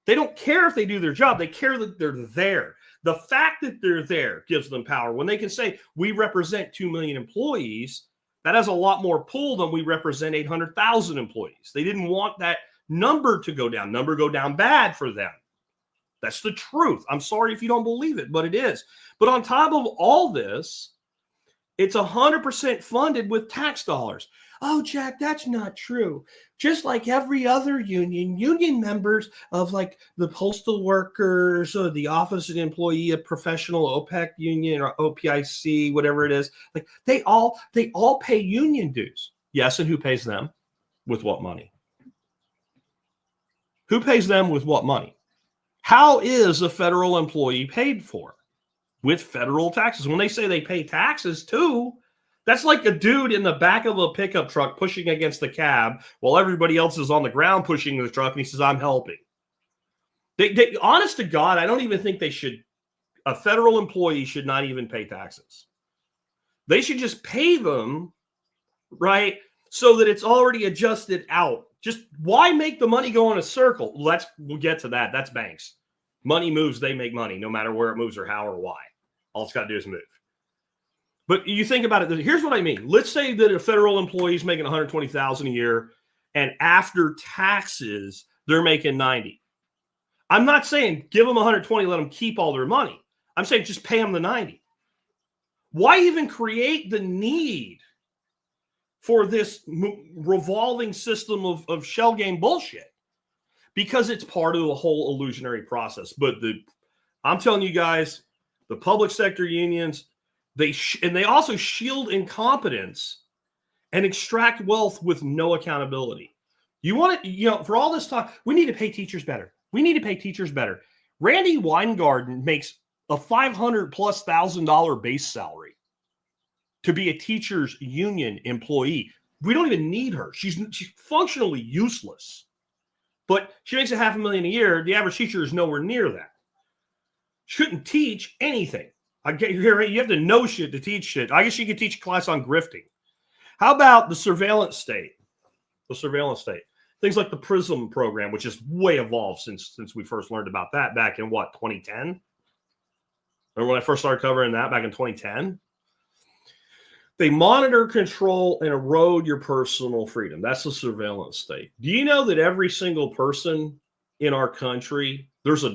They don't care if they do their job. They care that they're there. The fact that they're there gives them power. When they can say, we represent 2 million employees, that has a lot more pull than we represent 800,000 employees. They didn't want that number to go down. Number go down bad for them. That's the truth. I'm sorry if you don't believe it, but it is. But on top of all this, it's 100% funded with tax dollars. Oh, Jack, that's not true. Just like every other union members of like the postal workers or the office and employee of professional OPEC union or OPIC, whatever it is, like they all pay union dues. Yes, and who pays them? With what money? Who pays them with what money? How is a federal employee paid for? With federal taxes. When they say they pay taxes too, That's like a dude in the back of a pickup truck pushing against the cab while everybody else is on the ground pushing the truck, and he says, I'm helping. They honest to God, I don't even think they should. A federal employee should not even pay taxes. They should just pay them, right, so that it's already adjusted out. Just why make the money go in a circle? We'll get to that. That's banks. Money moves, they make money, no matter where it moves or how or why. All it's got to do is move. But you think about it. Here's what I mean. Let's say that a federal employee is making $120,000 a year, and after taxes, they're making $90,000. I'm not saying give them $120,000, let them keep all their money. I'm saying just pay them the $90,000. Why even create the need for this revolving system of shell game bullshit? Because it's part of the whole illusionary process. But I'm telling you guys, the public sector unions, they also shield incompetence and extract wealth with no accountability. You want to, for all this talk, we need to pay teachers better. We need to pay teachers better. Randy Weingarten makes a $500,000+ base salary to be a teacher's union employee. We don't even need her. She's functionally useless. But she makes $500,000 a year. The average teacher is nowhere near that. She couldn't teach anything. I get you here. You have to know shit to teach shit. I guess you could teach a class on grifting. How about the surveillance state? The surveillance state. Things like the PRISM program, which is way evolved since we first learned about that back in 2010? Remember when I first started covering that back in 2010? They monitor, control, and erode your personal freedom. That's the surveillance state. Do you know that every single person in our country, there's a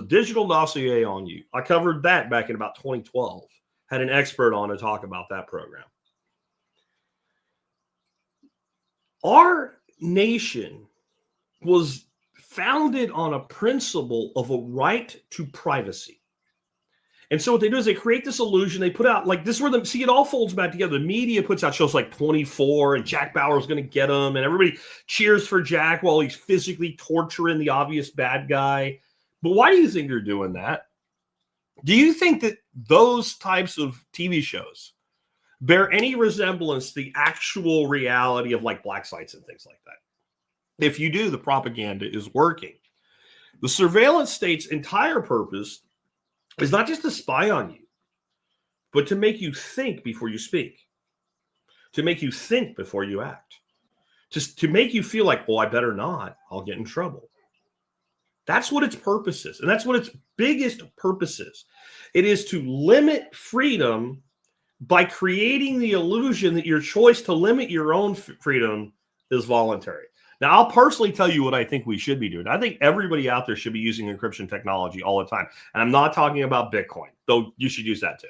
digital dossier on you? I covered that back in about 2012. Had an expert on to talk about that program. Our nation was founded on a principle of a right to privacy. And so what they do is they create this illusion. They put out, like, this is where it all folds back together. The media puts out shows like 24 and Jack Bauer's going to get him, and everybody cheers for Jack while he's physically torturing the obvious bad guy. But why do you think they're doing that? Do you think that those types of TV shows bear any resemblance to the actual reality of like black sites and things like that? If you do, the propaganda is working. The surveillance state's entire purpose is not just to spy on you, but to make you think before you speak, to make you think before you act, just to make you feel like, well, I better not, I'll get in trouble. That's what its purpose is. And that's what its biggest purpose is. It is to limit freedom by creating the illusion that your choice to limit your own freedom is voluntary. Now, I'll personally tell you what I think we should be doing. I think everybody out there should be using encryption technology all the time. And I'm not talking about Bitcoin, though you should use that too.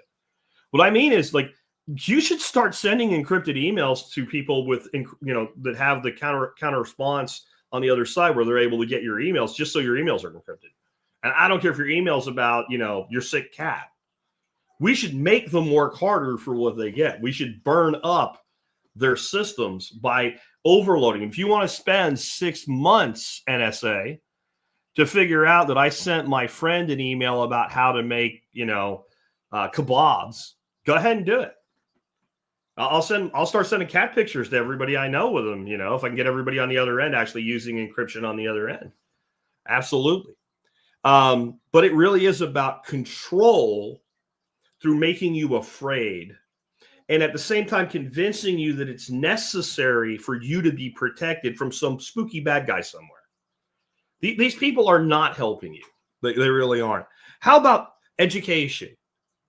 What I mean is, like, you should start sending encrypted emails to people with, that have the counter response on the other side where they're able to get your emails just so your emails are encrypted. And I don't care if your email's about, your sick cat. We should make them work harder for what they get. We should burn up their systems by overloading. If you want to spend 6 months, NSA, to figure out that I sent my friend an email about how to make, kebabs, go ahead and do it. I'll start sending cat pictures to everybody I know with them, if I can get everybody on the other end actually using encryption on the other end. Absolutely. But it really is about control through making you afraid, and at the same time convincing you that it's necessary for you to be protected from some spooky bad guy somewhere. These people are not helping you. They really aren't. How about education?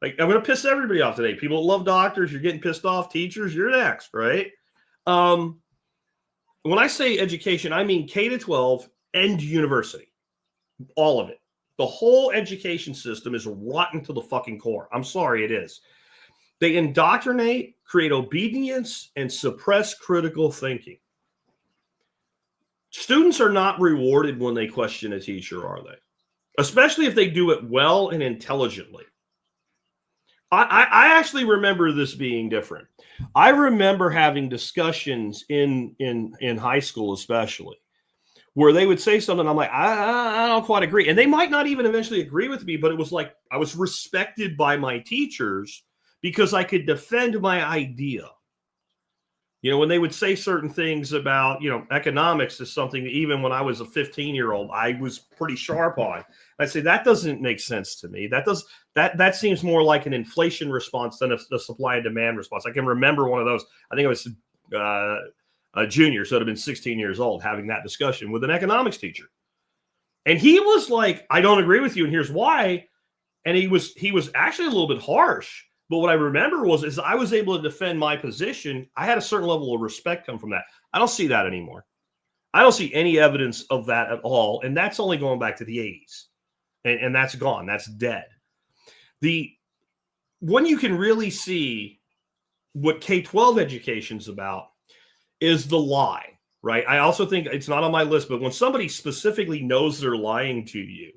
Like, I'm going to piss everybody off today. People that love doctors, you're getting pissed off. Teachers, you're next, right? When I say education, I mean K-12 and university. All of it. The whole education system is rotten to the fucking core. I'm sorry, it is. They indoctrinate, create obedience, and suppress critical thinking. Students are not rewarded when they question a teacher, are they? Especially if they do it well and intelligently. I actually remember this being different. I remember having discussions in high school, especially, where they would say something. I'm like, I don't quite agree. And they might not even eventually agree with me, but it was like I was respected by my teachers because I could defend my idea. When they would say certain things about, economics is something that even when I was a 15-year-old, I was pretty sharp on. I'd say that doesn't make sense to me. That seems more like an inflation response than a supply and demand response. I can remember one of those. I think I was a junior, so I'd have been 16 years old, having that discussion with an economics teacher. And he was like, I don't agree with you, and here's why. And he was actually a little bit harsh. But what I remember is I was able to defend my position. I had a certain level of respect come from that. I don't see that anymore. I don't see any evidence of that at all. And that's only going back to the 80s. And that's gone. That's dead. When you can really see what K-12 education's about is the lie, right? I also think it's not on my list, but when somebody specifically knows they're lying to you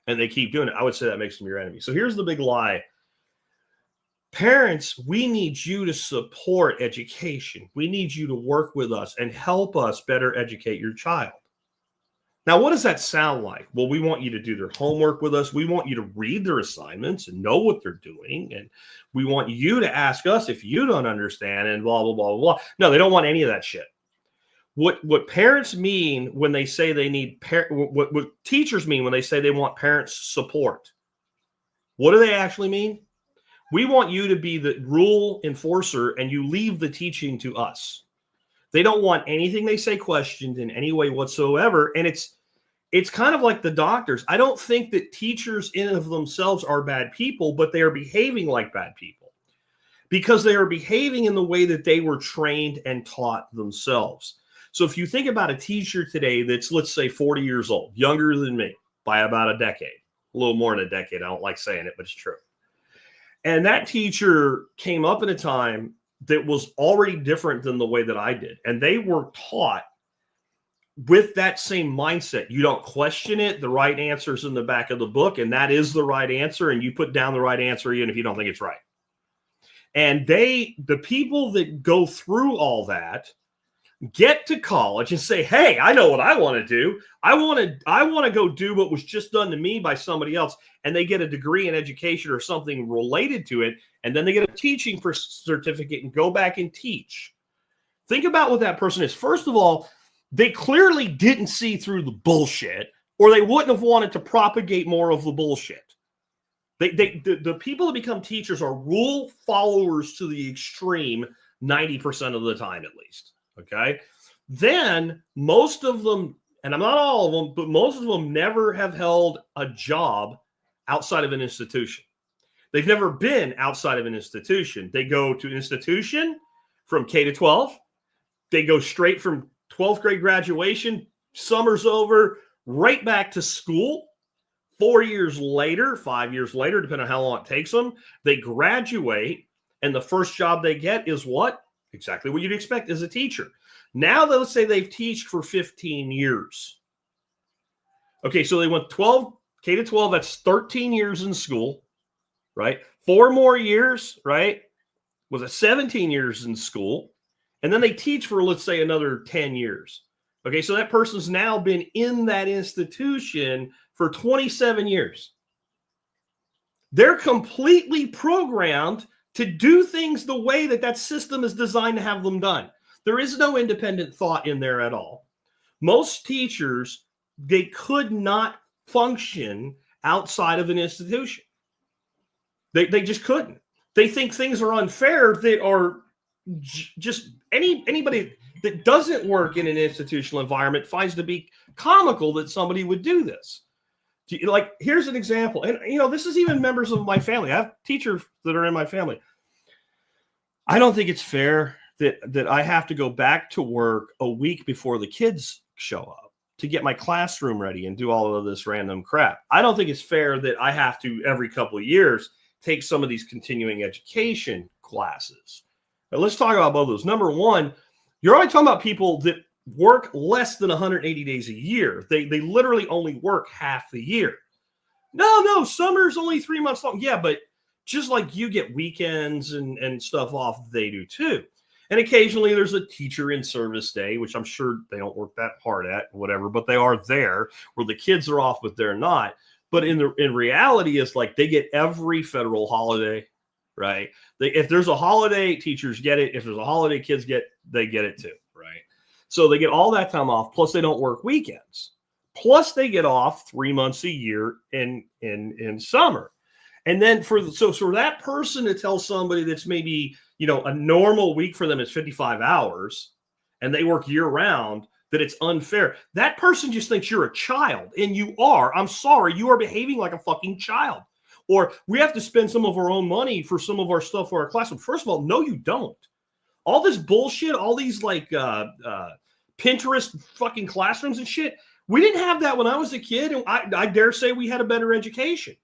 and they keep doing it, I would say that makes them your enemy. So here's the big lie. Parents, we need you to support education. We need you to work with us and help us better educate your child. Now, what does that sound like? Well, we want you to do their homework with us. We want you to read their assignments and know what they're doing. And we want you to ask us if you don't understand and blah, blah, blah, blah. No, they don't want any of that shit. What parents mean when they say they need what teachers mean when they say they want parents' support. What do they actually mean? We want you to be the rule enforcer and you leave the teaching to us. They don't want anything they say questioned in any way whatsoever. And it's kind of like the doctors. I don't think that teachers in of themselves are bad people, but they are behaving like bad people because they are behaving in the way that they were trained and taught themselves. So if you think about a teacher today that's, let's say, 40 years old, younger than me by about a decade, a little more than a decade. I don't like saying it, but it's true. And that teacher came up in a time that was already different than the way that I did. And they were taught with that same mindset. You don't question it. The right answer is in the back of the book, and that is the right answer. And you put down the right answer even if you don't think it's right. And the people that go through all that get to college and say, hey, I know what I want to do. I want to go do what was just done to me by somebody else. And they get a degree in education or something related to it. And then they get a teaching certificate and go back and teach. Think about what that person is. First of all, they clearly didn't see through the bullshit, or they wouldn't have wanted to propagate more of the bullshit. The people that become teachers are rule followers to the extreme 90% of the time, at least. Okay. Then most of them, and I'm not all of them, but most of them never have held a job outside of an institution. They've never been outside of an institution. They go to an institution from K to 12. They go straight from 12th grade graduation, summer's over, right back to school. 4 years later, 5 years later, depending on how long it takes them, they graduate, and the first job they get is what? Exactly what you'd expect as a teacher. Now, let's say they've taught for 15 years. Okay, so they went K to 12, that's 13 years in school, right? 4 more years, right? Was it 17 years in school? And then they teach for, let's say, another 10 years. Okay, so that person's now been in that institution for 27 years. They're completely programmed to do things the way that system is designed to have them done. There is no independent thought in there at all. Most teachers, they could not function outside of an institution. They just couldn't. They think things are unfair that are just anybody that doesn't work in an institutional environment finds to be comical that somebody would do this. Like, here's an example. And, this is even members of my family. I have teachers that are in my family. I don't think it's fair that I have to go back to work a week before the kids show up to get my classroom ready and do all of this random crap. I don't think it's fair that I have to, every couple of years, take some of these continuing education classes. Now, let's talk about both of those. Number one, you're only talking about people that work less than 180 days a year. They literally only work half the year. No, summer's only 3 months long. Yeah, but just like you get weekends and stuff off, they do too. And occasionally there's a teacher in service day, which I'm sure they don't work that hard at, whatever, but they are there where the kids are off, but they're not. But in reality, it's like they get every federal holiday, right? If there's a holiday, teachers get it. If there's a holiday, they get it too, right? So they get all that time off, plus they don't work weekends. Plus they get off 3 months a year in summer. And then for that person to tell somebody that's maybe, a normal week for them is 55 hours and they work year round, that it's unfair. That person just thinks you're a child, and you are. I'm sorry, you are behaving like a fucking child. Or we have to spend some of our own money for some of our stuff for our classroom. First of all, no, you don't. All this bullshit, all these like Pinterest fucking classrooms and shit. We didn't have that when I was a kid, and I dare say we had a better education.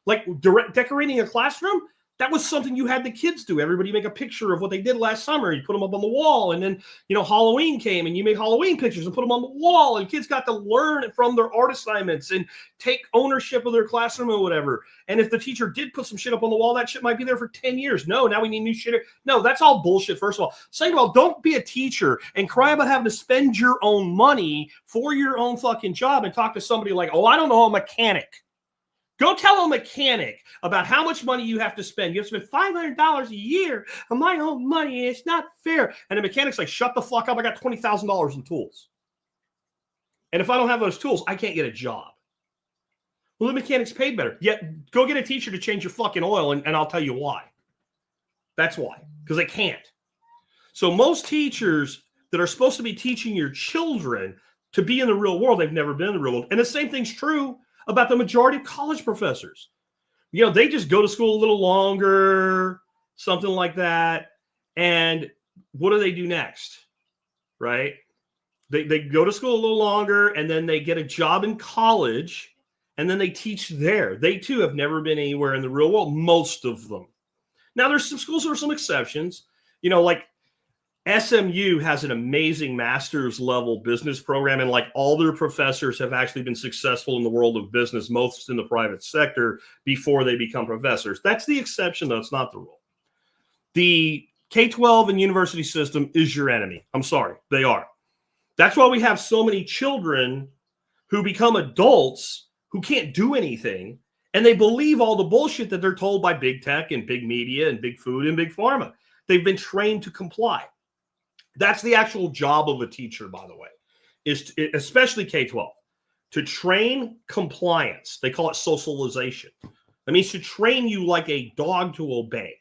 Like decorating a classroom, that was something you had the kids do. Everybody make a picture of what they did last summer. You put them up on the wall, and then Halloween came, and you made Halloween pictures and put them on the wall, and kids got to learn from their art assignments and take ownership of their classroom or whatever. And if the teacher did put some shit up on the wall, that shit might be there for 10 years. No, now we need new shit. No, that's all bullshit. First of all, second of all, don't be a teacher and cry about having to spend your own money for your own fucking job and talk to somebody like, oh, I don't know, a mechanic. Go tell a mechanic about how much money you have to spend. You have to spend $500 a year of my own money. It's not fair. And the mechanic's like, shut the fuck up. I got $20,000 in tools. And if I don't have those tools, I can't get a job. Well, the mechanic's paid better. Yet, go get a teacher to change your fucking oil, and I'll tell you why. That's why. Because they can't. So most teachers that are supposed to be teaching your children to be in the real world, they've never been in the real world. And the same thing's true about the majority of college professors. They just go to school a little longer, something like that. And what do they do next? Right? They go to school a little longer, and then they get a job in college, and then they teach there. They too have never been anywhere in the real world, most of them. Now, there's some schools that are some exceptions. Like SMU has an amazing master's level business program, and like all their professors have actually been successful in the world of business, most in the private sector, before they become professors. That's the exception, though. It's not the rule. The K-12 and university system is your enemy. I'm sorry, they are. That's why we have so many children who become adults who can't do anything, and they believe all the bullshit that they're told by big tech and big media and big food and big pharma. They've been trained to comply. That's the actual job of a teacher, by the way, especially K-12, to train compliance. They call it socialization. That means to train you like a dog to obey.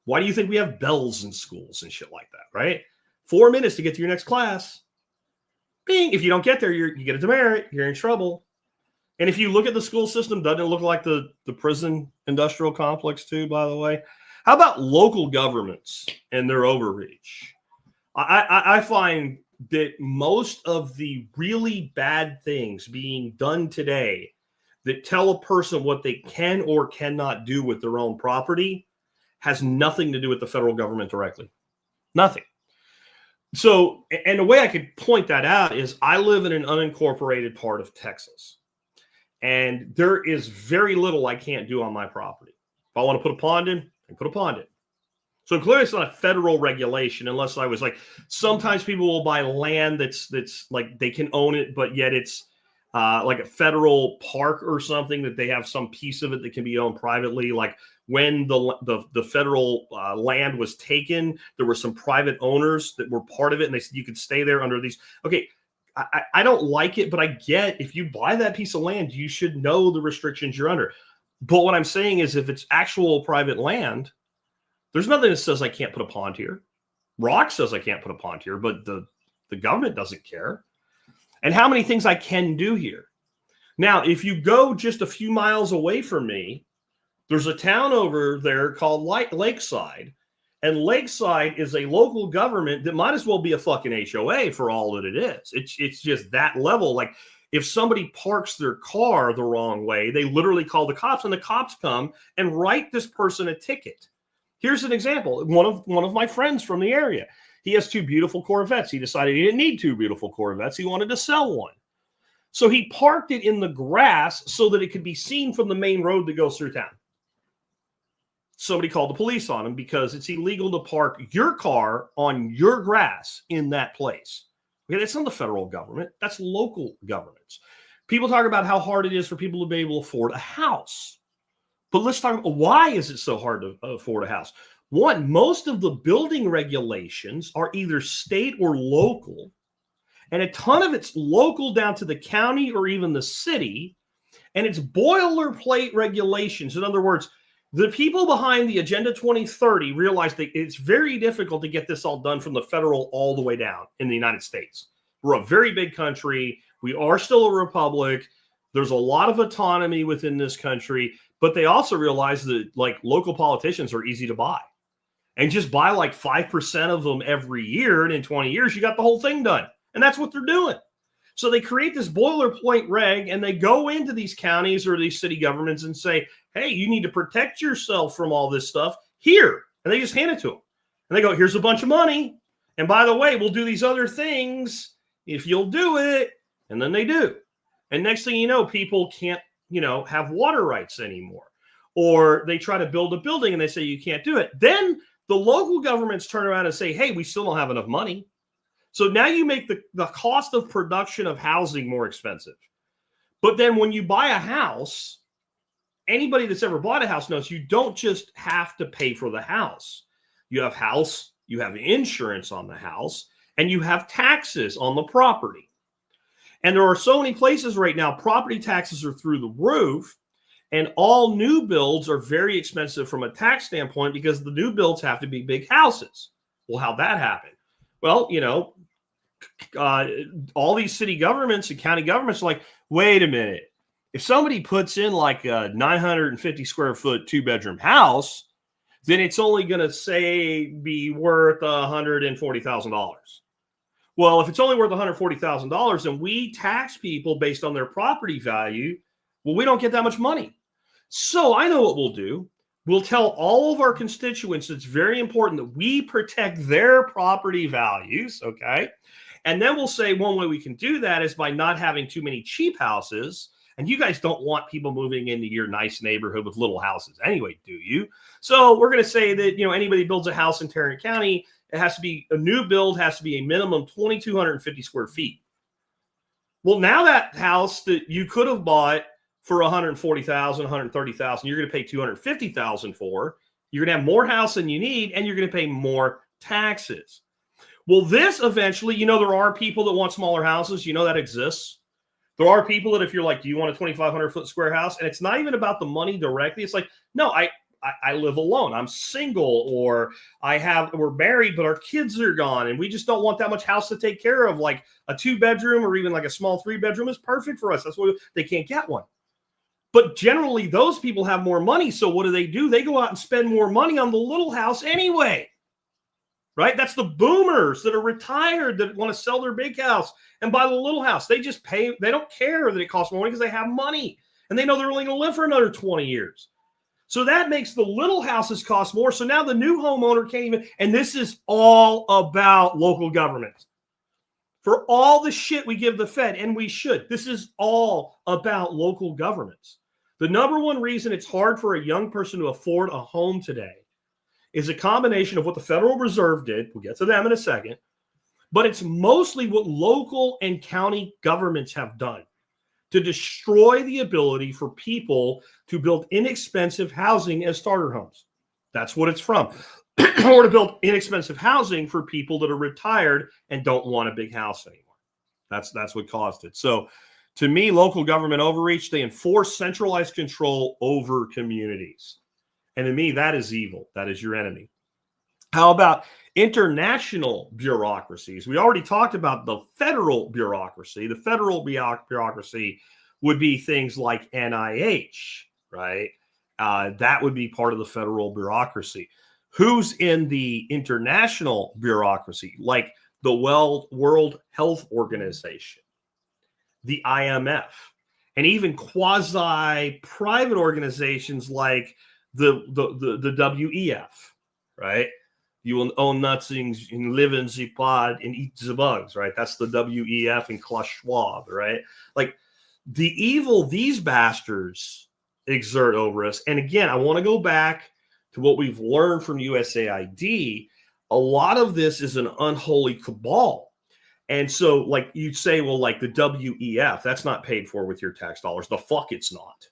Why do you think we have bells in schools and shit like that, right? 4 minutes to get to your next class. Bing. If you don't get there, you get a demerit. You're in trouble. And if you look at the school system, doesn't it look like the prison industrial complex too, by the way? How about local governments and their overreach? I find that most of the really bad things being done today that tell a person what they can or cannot do with their own property has nothing to do with the federal government directly. Nothing. So, and the way I could point that out is I live in an unincorporated part of Texas, and there is very little I can't do on my property. If I want to put a pond in, I can put a pond in. So clearly it's not a federal regulation, unless I was like, sometimes people will buy land that's like they can own it, but yet it's like a federal park or something that they have some piece of it that can be owned privately. Like when the federal land was taken, there were some private owners that were part of it, and they said you could stay there under these. Okay, I don't like it, but I get if you buy that piece of land, you should know the restrictions you're under. But what I'm saying is if it's actual private land, there's nothing that says I can't put a pond here. Rock says I can't put a pond here, but the government doesn't care. And how many things I can do here. Now, if you go just a few miles away from me, there's a town over there called Lakeside. And Lakeside is a local government that might as well be a fucking HOA for all that it is. It's just that level. Like if somebody parks their car the wrong way, they literally call the cops, and the cops come and write this person a ticket. Here's an example. One of my friends from the area, he has 2 beautiful Corvettes. He decided he didn't need 2 beautiful Corvettes. He wanted to sell one. So he parked it in the grass so that it could be seen from the main road that goes through town. Somebody called the police on him because it's illegal to park your car on your grass in that place. Okay, that's not the federal government. That's local governments. People talk about how hard it is for people to be able to afford a house. But let's talk about why is it so hard to afford a house? One, most of the building regulations are either state or local, and a ton of it's local down to the county or even the city, and it's boilerplate regulations. In other words, the people behind the Agenda 2030 realize that it's very difficult to get this all done from the federal all the way down in the United States. We're a very big country. We are still a republic. There's a lot of autonomy within this country, but they also realize that like local politicians are easy to buy. And just buy like 5% of them every year, and in 20 years, you got the whole thing done. And that's what they're doing. So they create this boilerplate reg, and they go into these counties or these city governments and say, hey, you need to protect yourself from all this stuff here. And they just hand it to them. And they go, here's a bunch of money. And by the way, we'll do these other things if you'll do it. And then they do. And next thing you know, people can't, have water rights anymore. Or they try to build a building and they say you can't do it. Then the local governments turn around and say, hey, we still don't have enough money. So now you make the cost of production of housing more expensive. But then when you buy a house, anybody that's ever bought a house knows you don't just have to pay for the house. You have house, you have insurance on the house, and you have taxes on the property. And there are so many places right now, property taxes are through the roof, and all new builds are very expensive from a tax standpoint because the new builds have to be big houses. Well, how'd that happen? Well, all these city governments and county governments are like, wait a minute. If somebody puts in like a 950 square foot 2-bedroom house, then it's only going to be worth $140,000. Well, if it's only worth $140,000 and we tax people based on their property value, well, we don't get that much money. So I know what we'll do. We'll tell all of our constituents it's very important that we protect their property values, okay? And then we'll say one way we can do that is by not having too many cheap houses. And you guys don't want people moving into your nice neighborhood with little houses anyway, do you? So we're going to say that, anybody builds a house in Tarrant County, it has to be a new build, has to be a minimum 2,250 square feet. Well, now that house that you could have bought for $140,000, $130,000, you're going to pay $250,000 for. You're going to have more house than you need, and you're going to pay more taxes. Well, this eventually, there are people that want smaller houses. That exists. There are people that if you're like, do you want a 2,500 foot square house? And it's not even about the money directly. It's like, no, I live alone. I'm single, or we're married, but our kids are gone. And we just don't want that much house to take care of. Like a 2-bedroom or even like a small 3-bedroom is perfect for us. That's why they can't get one. But generally, those people have more money. So what do? They go out and spend more money on the little house anyway, right? That's the boomers that are retired that want to sell their big house and buy the little house. They just pay. They don't care that it costs more money because they have money. And they know they're only going to live for another 20 years. So that makes the little houses cost more. So now the new homeowner can't even. And this is all about local government. For all the shit we give the Fed, and we should, this is all about local governments. The number one reason it's hard for a young person to afford a home today is a combination of what the Federal Reserve did. We'll get to them in a second. But it's mostly what local and county governments have done to destroy the ability for people to build inexpensive housing as starter homes. That's what it's from. Or to build inexpensive housing for people that are retired and don't want a big house anymore. That's what caused it. So to me, local government overreach, they enforce centralized control over communities. And to me, that is evil. That is your enemy. How about international bureaucracies? We already talked about the federal bureaucracy. The federal bureaucracy would be things like NIH, right? That would be part of the federal bureaucracy. Who's in the international bureaucracy, like the World Health Organization, the IMF, and even quasi-private organizations like the WEF, right? You will own nothing and live in the pod and eat the bugs, right? That's the WEF and Klaus Schwab, right? Like the evil these bastards exert over us. And again, I want to go back to what we've learned from USAID. A lot of this is an unholy cabal. And so like you'd say, well, like the WEF, that's not paid for with your tax dollars. The fuck it's not.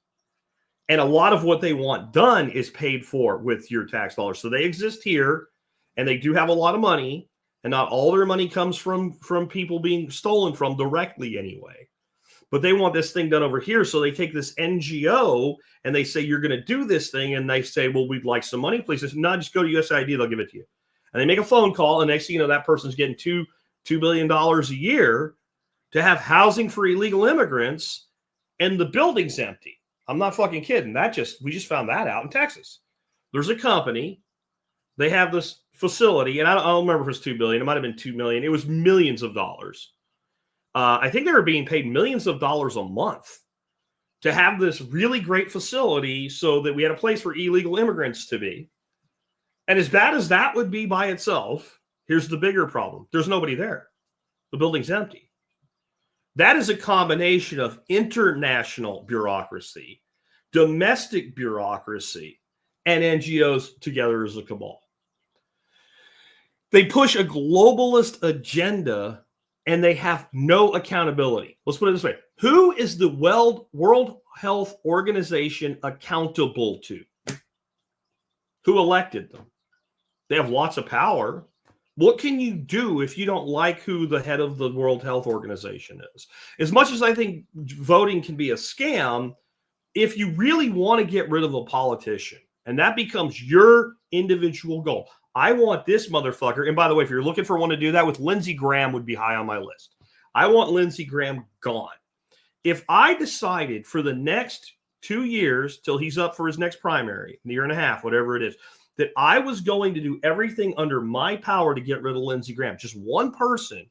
And a lot of what they want done is paid for with your tax dollars. So they exist here, and they do have a lot of money, and not all their money comes from people being stolen from directly anyway. But they want this thing done over here. So they take this NGO and they say, you're going to do this thing. And they say, well, we'd like some money, please. It's not just go to USAID, they'll give it to you. And they make a phone call, and next thing you know, that person's getting $2 billion a year to have housing for illegal immigrants, and the building's empty. I'm not fucking kidding. We just found that out in Texas. There's a company. They have this facility, and I don't remember if it was $2 billion. It might have been $2 million. It was millions of dollars. I think they were being paid millions of dollars a month to have this really great facility so that we had a place for illegal immigrants to be. And as bad as that would be by itself, here's the bigger problem. There's nobody there. The building's empty. That is a combination of international bureaucracy, domestic bureaucracy, and NGOs together as a cabal. They push a globalist agenda, and they have no accountability. Let's put it this way. Who is the World Health Organization accountable to? Who elected them? They have lots of power. What can you do if you don't like who the head of the World Health Organization is? As much as I think voting can be a scam, if you really want to get rid of a politician, and that becomes your individual goal, I want this motherfucker. And by the way, if you're looking for one to do that with, Lindsey Graham would be high on my list. I want Lindsey Graham gone. If I decided for the next 2 years till he's up for his next primary, a year and a half, whatever it is, that I was going to do everything under my power to get rid of Lindsey Graham, just one person,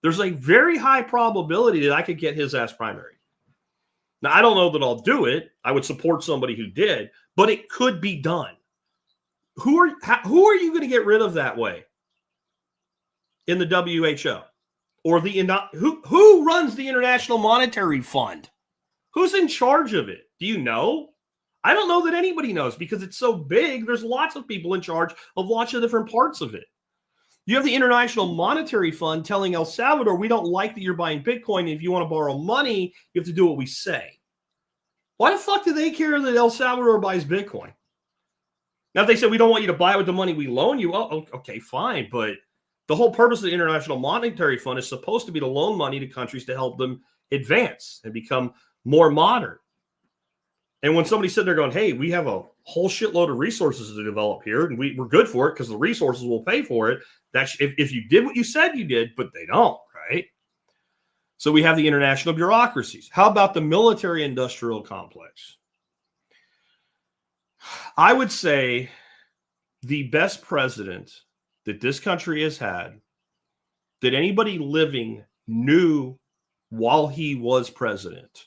there's a very high probability that I could get his ass primary. Now, I don't know that I'll do it. I would support somebody who did, but it could be done. Who are you going to get rid of that way in the WHO or who runs the International Monetary Fund? Who's in charge of it? Do you know? I don't know that anybody knows because it's so big. There's lots of people in charge of lots of different parts of it. You have the International Monetary Fund telling El Salvador, we don't like that you're buying Bitcoin. If you want to borrow money, you have to do what we say. Why the fuck do they care that El Salvador buys Bitcoin? Now, if they said we don't want you to buy it with the money we loan you, well, okay, fine. But the whole purpose of the International Monetary Fund is supposed to be to loan money to countries to help them advance and become more modern. And when somebody said they're going, hey, we have a whole shitload of resources to develop here, and we're good for it because the resources will pay for it. That's if you did what you said you did, but they don't, right? So we have the international bureaucracies. How about the military-industrial complex? I would say the best president that this country has had, that anybody living knew while he was president,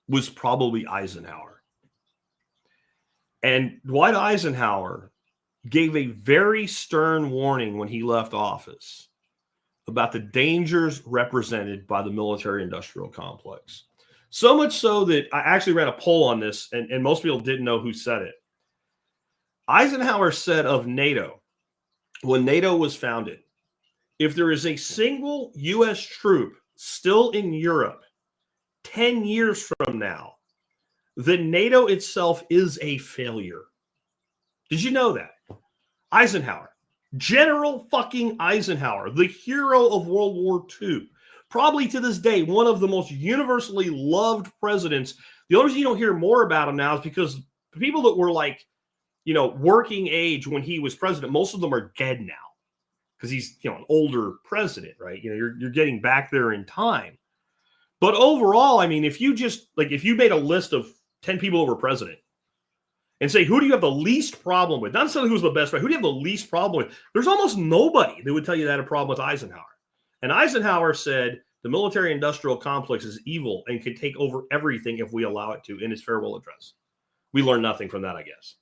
was probably Eisenhower. And Dwight Eisenhower gave a very stern warning when he left office about the dangers represented by the military-industrial complex. So much so that I actually ran a poll on this, and most people didn't know who said it. Eisenhower said of NATO, when NATO was founded, if there is a single U.S. troop still in Europe 10 years from now, then NATO itself is a failure. Did you know that? Eisenhower, General fucking Eisenhower, the hero of World War II, probably to this day, one of the most universally loved presidents. The only reason you don't hear more about him now is because people that were like, working age when he was president, most of them are dead now because he's, an older president, right? You're getting back there in time. But overall, I mean, if you made a list of 10 people who were president and say, who do you have the least problem with? Not necessarily who's the best, right? Who do you have the least problem with? There's almost nobody that would tell you that had a problem with Eisenhower. And Eisenhower said the military-industrial complex is evil and can take over everything if we allow it to in his farewell address. We learned nothing from that, I guess.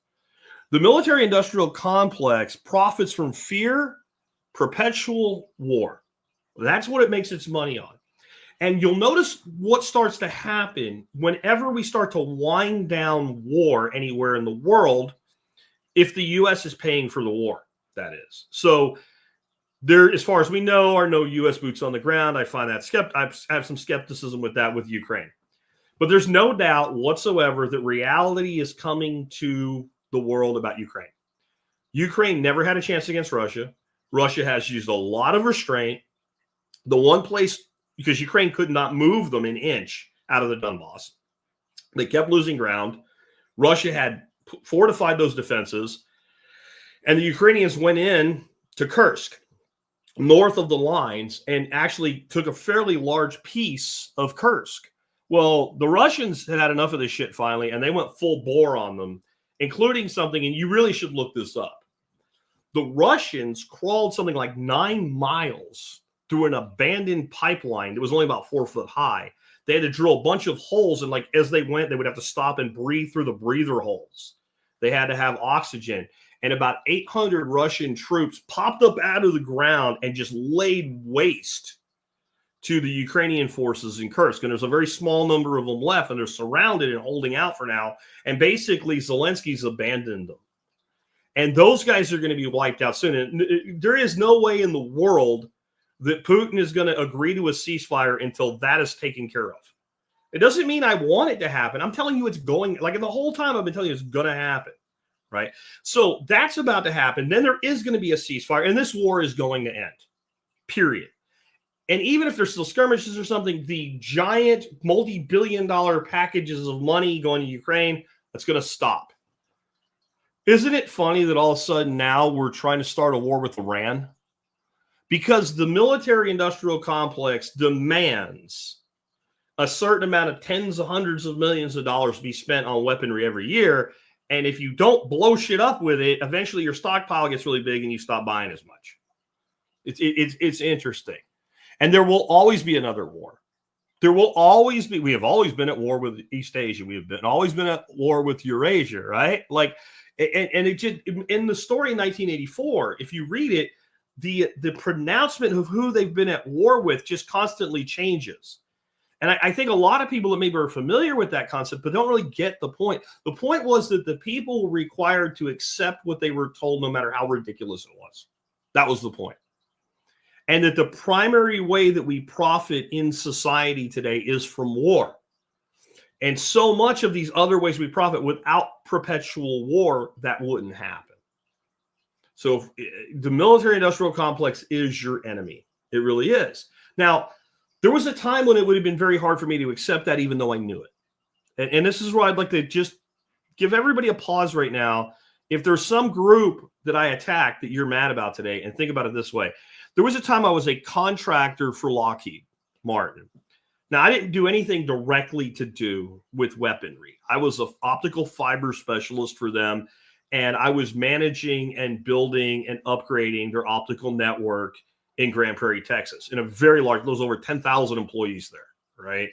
The military-industrial complex profits from fear, perpetual war. That's what it makes its money on. And you'll notice what starts to happen whenever we start to wind down war anywhere in the world, if the U.S. is paying for the war, that is. So there, as far as we know, are no U.S. boots on the ground. I find that I have some skepticism with that with Ukraine. But there's no doubt whatsoever that reality is coming to the world about Ukraine. Ukraine never had a chance against Russia. Russia has used a lot of restraint. The one place, because Ukraine could not move them an inch out of the Donbass, they kept losing ground. Russia had fortified those defenses, and the Ukrainians went in to Kursk, north of the lines, and actually took a fairly large piece of Kursk. Well, the Russians had enough of this shit finally, and they went full bore on them, including something, and you really should look this up. The Russians crawled something like 9 miles through an abandoned pipeline that was only about 4 foot high. They had to drill a bunch of holes, and like as they went, they would have to stop and breathe through the breather holes. They had to have oxygen. And about 800 Russian troops popped up out of the ground and just laid waste to the Ukrainian forces in Kursk. And there's a very small number of them left, and they're surrounded and holding out for now. And basically, Zelensky's abandoned them. And those guys are going to be wiped out soon. And there is no way in the world that Putin is going to agree to a ceasefire until that is taken care of. It doesn't mean I want it to happen. I'm telling you it's going, like the whole time I've been telling you it's going to happen, right? So that's about to happen. Then there is going to be a ceasefire, and this war is going to end, period. And even if there's still skirmishes or something, the giant multi-billion-dollar packages of money going to Ukraine, that's going to stop. Isn't it funny that all of a sudden now we're trying to start a war with Iran? Because the military-industrial complex demands a certain amount of tens of hundreds of millions of dollars be spent on weaponry every year. And if you don't blow shit up with it, eventually your stockpile gets really big and you stop buying as much. It's interesting. And there will always be another war. There will always be. We have always been at war with East Asia. We have always been at war with Eurasia, right? Like, and it just, in the story in 1984, if you read it, the pronouncement of who they've been at war with just constantly changes. And I think a lot of people that maybe are familiar with that concept, but don't really get the point. The point was that the people were required to accept what they were told, no matter how ridiculous it was. That was the point. And that the primary way that we profit in society today is from war. And so much of these other ways we profit, without perpetual war, that wouldn't happen. So the military-industrial complex is your enemy. It really is. Now, there was a time when it would have been very hard for me to accept that, even though I knew it. And this is where I'd like to just give everybody a pause right now. If there's some group that I attacked that you're mad about today, and think about it this way. There was a time I was a contractor for Lockheed Martin. Now, I didn't do anything directly to do with weaponry. I was an optical fiber specialist for them, and I was managing and building and upgrading their optical network in Grand Prairie, Texas, in a very large, there was over 10,000 employees there, right?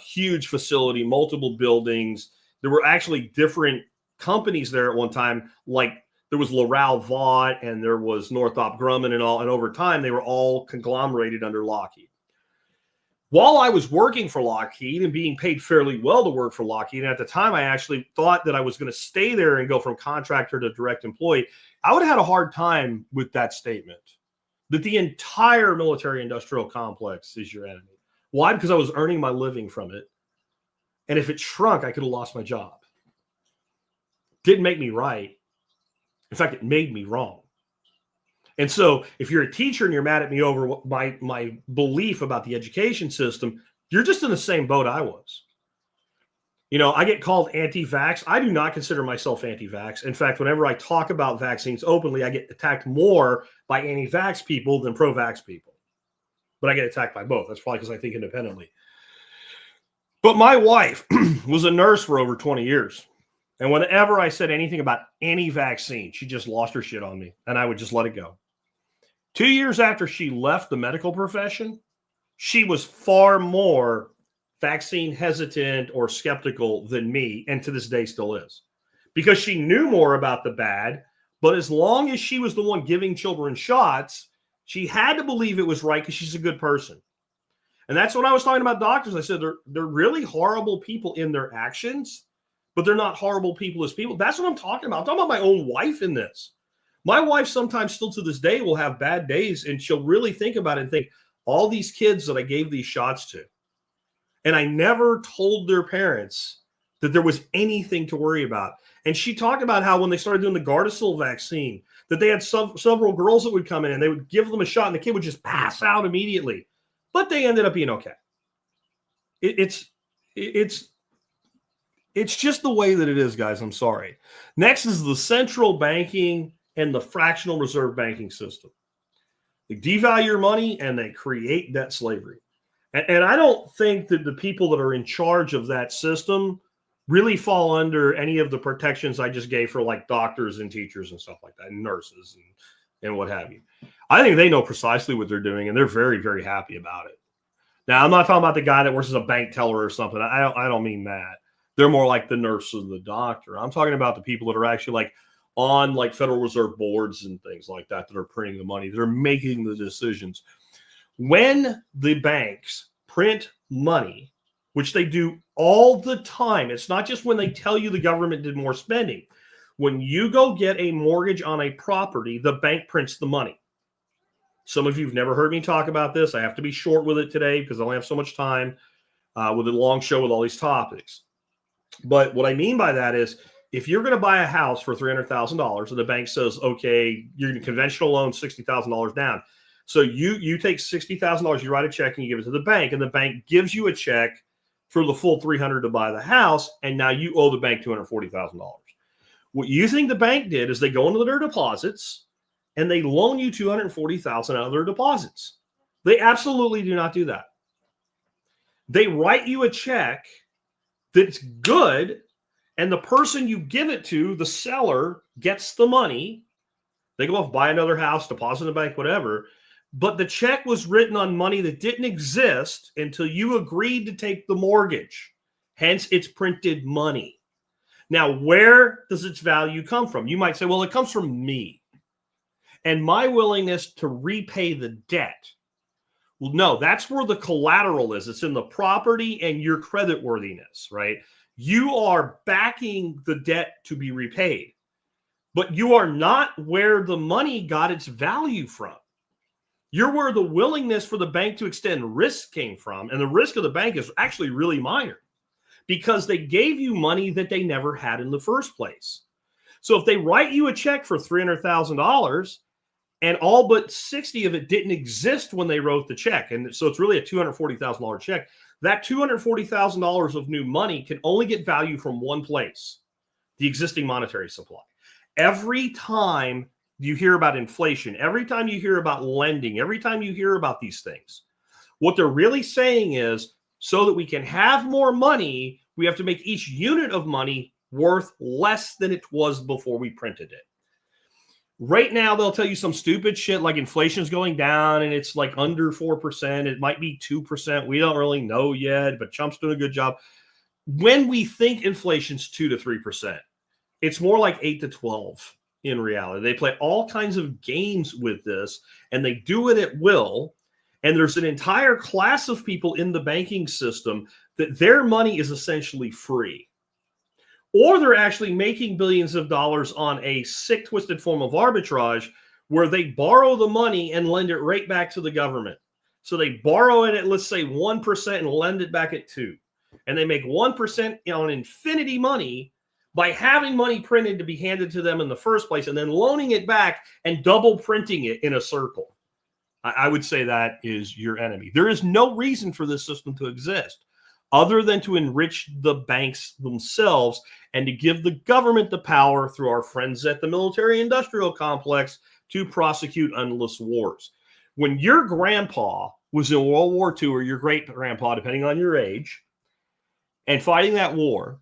Huge facility, multiple buildings. There were actually different companies there at one time, like there was Loral Vaught and there was Northrop Grumman and all, and over time, they were all conglomerated under Lockheed. While I was working for Lockheed and being paid fairly well to work for Lockheed, and at the time I actually thought that I was going to stay there and go from contractor to direct employee, I would have had a hard time with that statement, that the entire military-industrial complex is your enemy. Why? Because I was earning my living from it. And if it shrunk, I could have lost my job. Didn't make me right. In fact, it made me wrong. And so if you're a teacher and you're mad at me over my belief about the education system, you're just in the same boat I was. You know, I get called anti-vax. I do not consider myself anti-vax. In fact, whenever I talk about vaccines openly, I get attacked more by anti-vax people than pro-vax people. But I get attacked by both. That's probably because I think independently. But my wife was a nurse for over 20 years. And whenever I said anything about any vaccine, she just lost her shit on me, and I would just let it go. 2 years after she left the medical profession, she was far more vaccine hesitant or skeptical than me, and to this day still is, because she knew more about the bad. But as long as she was the one giving children shots, she had to believe it was right because she's a good person. And that's what I was talking about doctors. I said they're really horrible people in their actions, but they're not horrible people as people. That's what I'm talking about. I'm talking about my own wife in this. My wife sometimes still to this day will have bad days, and she'll really think about it and think, all these kids that I gave these shots to. And I never told their parents that there was anything to worry about. And she talked about how when they started doing the Gardasil vaccine, that they had several girls that would come in and they would give them a shot and the kid would just pass out immediately. But they ended up being okay. It's just the way that it is, guys. I'm sorry. Next is the central banking and the fractional reserve banking system. They devalue your money and they create debt slavery. And I don't think that the people that are in charge of that system really fall under any of the protections I just gave for like doctors and teachers and stuff like that, and nurses and what have you. I think they know precisely what they're doing, and they're very, very happy about it. Now, I'm not talking about the guy that works as a bank teller or something. I don't mean that. They're more like the nurse or the doctor. I'm talking about the people that are actually like on like Federal Reserve boards and things like that are printing the money. They're making the decisions. When the banks print money, which they do all the time, it's not just when they tell you the government did more spending. When you go get a mortgage on a property, the bank prints the money. Some of you have never heard me talk about this. I have to be short with it today because I only have so much time with a long show with all these topics. But what I mean by that is if you're going to buy a house for $300,000 and the bank says, okay, you're going to conventional loan $60,000 down. So you take $60,000, you write a check and you give it to the bank, and the bank gives you a check for the full $300,000 to buy the house, and now you owe the bank $240,000. What you think the bank did is they go into their deposits and they loan you $240,000 out of their deposits. They absolutely do not do that. They write you a check that's good, and the person you give it to, the seller, gets the money. They go off, buy another house, deposit in the bank, whatever. But the check was written on money that didn't exist until you agreed to take the mortgage. Hence, it's printed money. Now, where does its value come from? You might say, well, it comes from me and my willingness to repay the debt. Well, no, that's where the collateral is. It's in the property and your creditworthiness, right? You are backing the debt to be repaid, but you are not where the money got its value from. You're where the willingness for the bank to extend risk came from. And the risk of the bank is actually really minor because they gave you money that they never had in the first place. So if they write you a check for $300,000 and all but 60 of it didn't exist when they wrote the check, and so it's really a $240,000 check, that $240,000 of new money can only get value from one place, the existing monetary supply. Every time you hear about inflation, every time you hear about lending, every time you hear about these things, what they're really saying is so that we can have more money, we have to make each unit of money worth less than it was before we printed it. Right now, they'll tell you some stupid shit like inflation is going down and it's like under 4%. It might be 2%. We don't really know yet, but Trump's doing a good job. When we think inflation's 2 to 3%, it's more like 8 to 12 in reality. They play all kinds of games with this, and they do it at will. And there's an entire class of people in the banking system that their money is essentially free. Or they're actually making billions of dollars on a sick, twisted form of arbitrage where they borrow the money and lend it right back to the government. So they borrow it at, let's say, 1% and lend it back at 2%. And they make 1% on infinity money by having money printed to be handed to them in the first place and then loaning it back and double printing it in a circle. I would say that is your enemy. There is no reason for this system to exist other than to enrich the banks themselves and to give the government the power through our friends at the military-industrial complex to prosecute endless wars. When your grandpa was in World War II, or your great-grandpa, depending on your age, and fighting that war,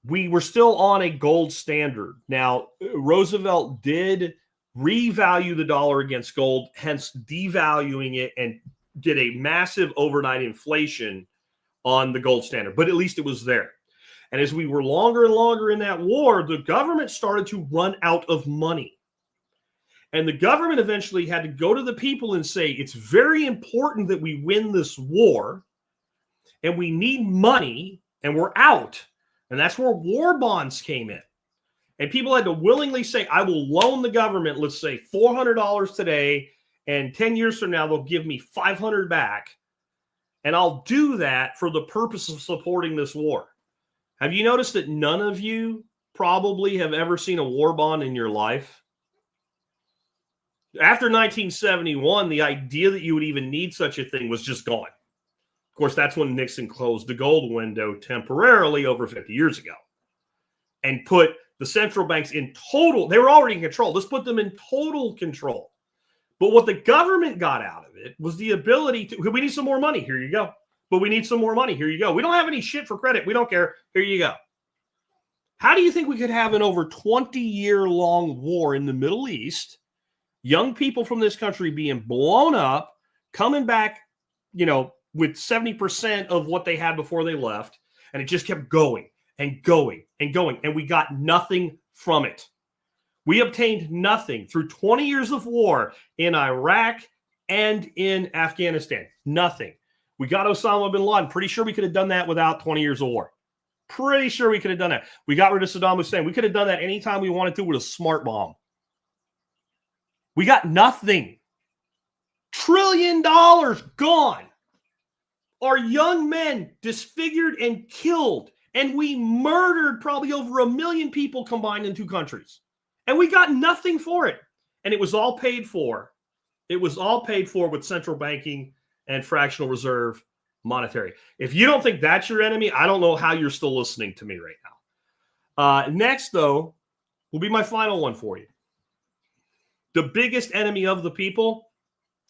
we were still on a gold standard. Now, Roosevelt did revalue the dollar against gold, hence devaluing it, and did a massive overnight inflation on the gold standard. But at least it was there. And as we were longer and longer in that war, the government started to run out of money. And the government eventually had to go to the people and say, it's very important that we win this war, and we need money, and we're out. And that's where war bonds came in. And people had to willingly say, I will loan the government, let's say $400 today, and 10 years from now, they'll give me $500 back. And I'll do that for the purpose of supporting this war. Have you noticed that none of you probably have ever seen a war bond in your life? After 1971, the idea that you would even need such a thing was just gone. Of course, that's when Nixon closed the gold window temporarily over 50 years ago and put the central banks in total, they were already in control. Let's put them in total control. But what the government got out of it was the ability to, we need some more money. Here you go. But we need some more money. Here you go. We don't have any shit for credit. We don't care. Here you go. How do you think we could have an over 20-year-long war in the Middle East, young people from this country being blown up, coming back, with 70% of what they had before they left, and it just kept going and going and going, and we got nothing from it. We obtained nothing through 20 years of war in Iraq and in Afghanistan. Nothing. We got Osama bin Laden. Pretty sure we could have done that without 20 years of war. Pretty sure we could have done that. We got rid of Saddam Hussein. We could have done that anytime we wanted to with a smart bomb. We got nothing. $1 trillion gone. Our young men disfigured and killed. And we murdered probably over 1 million people combined in 2 countries. And we got nothing for it. And it was all paid for. It was all paid for with central banking and fractional reserve monetary. If you don't think that's your enemy, I don't know how you're still listening to me right now. Next, though, will be my final one for you. The biggest enemy of the people.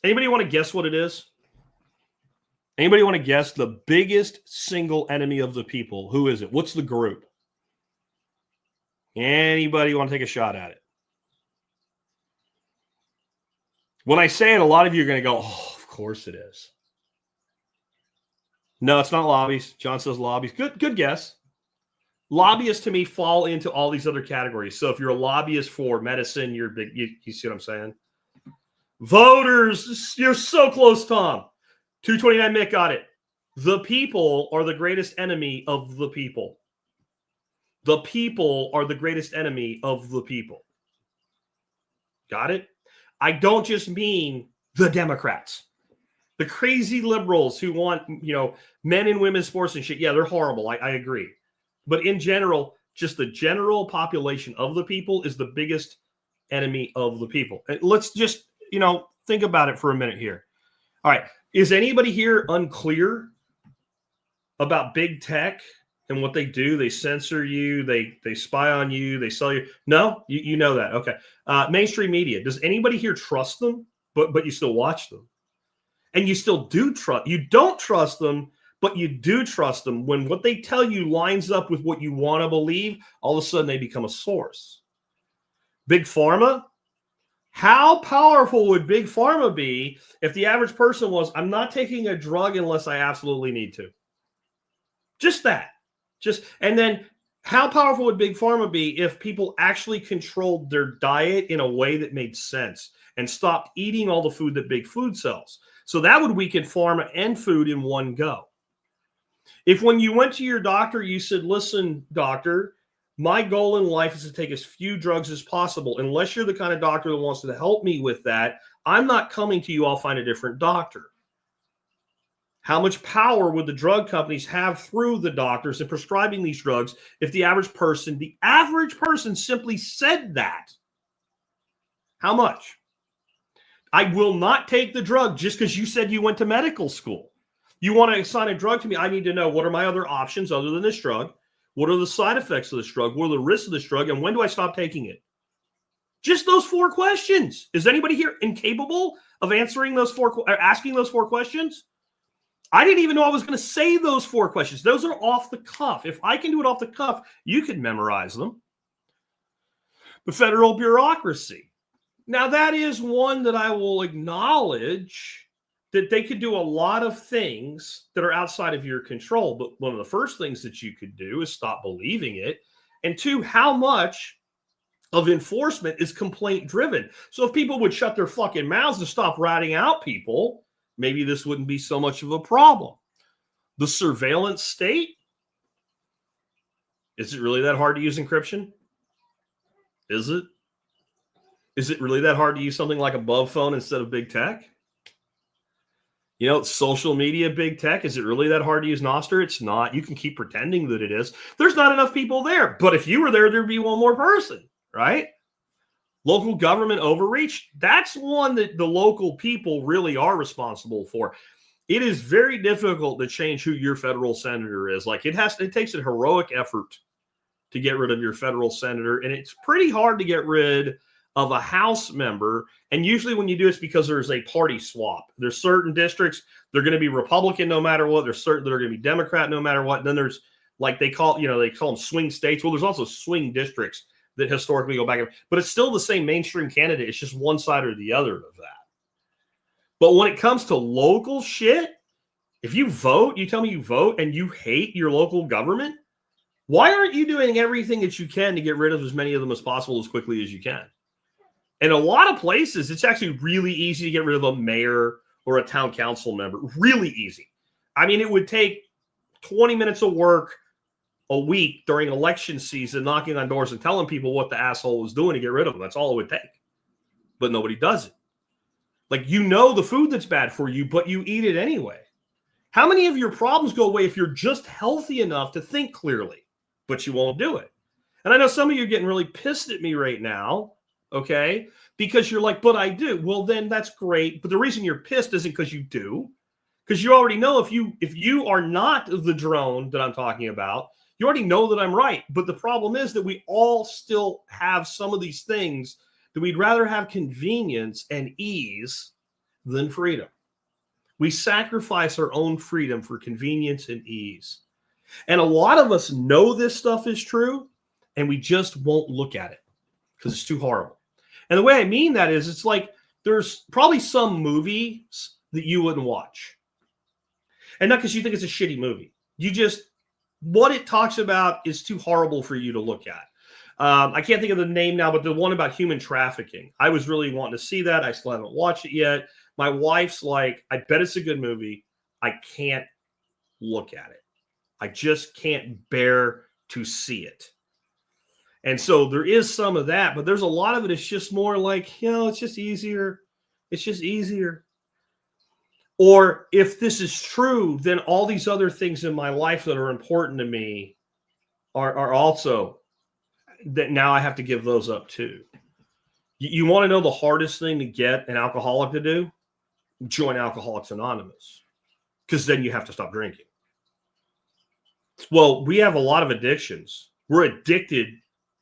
Anybody want to guess what it is? Anybody want to guess the biggest single enemy of the people? Who is it? What's the group? Anybody want to take a shot at it? When I say it, a lot of you are going to go, oh, of course it is. No, it's not lobbies. John says lobbies. Good guess. Lobbyists to me fall into all these other categories. So if you're a lobbyist for medicine, you're big. You see what I'm saying? Voters, you're so close, Tom. 229 Mick got it. The people are the greatest enemy of the people. The people are the greatest enemy of the people. Got it? I don't just mean the Democrats. The crazy liberals who want, men and women's sports and shit. Yeah, they're horrible. I agree. But in general, just the general population of the people is the biggest enemy of the people. And let's just, think about it for a minute here. All right. Is anybody here unclear about big tech and what they do? They censor you. They spy on you. They sell you. No, you know that. Okay. Mainstream media. Does anybody here trust them? But you still watch them. And you still do trust. You don't trust them, but you do trust them. When what they tell you lines up with what you want to believe, all of a sudden they become a source. Big Pharma. How powerful would Big Pharma be if the average person was, I'm not taking a drug unless I absolutely need to? Just that. And then how powerful would Big Pharma be if people actually controlled their diet in a way that made sense and stopped eating all the food that Big Food sells? So that would weaken pharma and food in one go. If when you went to your doctor, you said, listen, doctor, my goal in life is to take as few drugs as possible. Unless you're the kind of doctor that wants to help me with that, I'm not coming to you. I'll find a different doctor. How much power would the drug companies have through the doctors in prescribing these drugs if the average person simply said that? How much? I will not take the drug just because you said you went to medical school. You want to assign a drug to me, I need to know, what are my other options other than this drug? What are the side effects of this drug? What are the risks of this drug? And when do I stop taking it? Just those 4 questions. Is anybody here incapable of asking those 4 questions? I didn't even know I was going to say those 4 questions. Those are off the cuff. If I can do it off the cuff, you can memorize them. The federal bureaucracy. Now, that is one that I will acknowledge that they could do a lot of things that are outside of your control. But one of the first things that you could do is stop believing it. And 2, how much of enforcement is complaint driven? So if people would shut their fucking mouths and stop ratting out people, maybe this wouldn't be so much of a problem. The surveillance state. Is it really that hard to use encryption? Is it? Is it really that hard to use something like a bug phone instead of big tech? You know, social media, big tech, is it really that hard to use Nostr? It's not. You can keep pretending that it is. There's not enough people there. But if you were there, there'd be one more person, right? Local government overreach. That's one that the local people really are responsible for. It is very difficult to change who your federal senator is. Like it takes a heroic effort to get rid of your federal senator. And it's pretty hard to get rid of a House member. And usually when you do, it's because there's a party swap. There's certain districts, they're going to be Republican no matter what. There's certain that are going to be Democrat no matter what. And then there's like they call them swing states. Well, there's also swing districts that historically go back. But it's still the same mainstream candidate. It's just one side or the other of that. But when it comes to local shit, if you vote, you tell me you vote and you hate your local government, why aren't you doing everything that you can to get rid of as many of them as possible as quickly as you can? In a lot of places, it's actually really easy to get rid of a mayor or a town council member. Really easy. I mean, it would take 20 minutes of work a week during election season, knocking on doors and telling people what the asshole was doing to get rid of them. That's all it would take. But nobody does it. Like, you know the food that's bad for you, but you eat it anyway. How many of your problems go away if you're just healthy enough to think clearly, but you won't do it? And I know some of you are getting really pissed at me right now, okay? Because you're like, but I do. Well, then that's great. But the reason you're pissed isn't because you do. Because you already know if you are not the drone that I'm talking about, you already know that I'm right. But the problem is that we all still have some of these things that we'd rather have convenience and ease than freedom. We sacrifice our own freedom for convenience and ease. And a lot of us know this stuff is true, and we just won't look at it because it's too horrible. And the way I mean that is, it's like there's probably some movies that you wouldn't watch. And not because you think it's a shitty movie. What it talks about is too horrible for you to look at. I can't think of the name now, but the one about human trafficking. I was really wanting to see that. I still haven't watched it yet. My wife's like, I bet it's a good movie. I can't look at it. I just can't bear to see it. And so there is some of that, but there's a lot of it. It's just more like, it's just easier. It's just easier. Or if this is true, then all these other things in my life that are important to me are also that now I have to give those up too. You want to know the hardest thing to get an alcoholic to do? Join Alcoholics Anonymous, because then you have to stop drinking. Well, we have a lot of addictions. We're addicted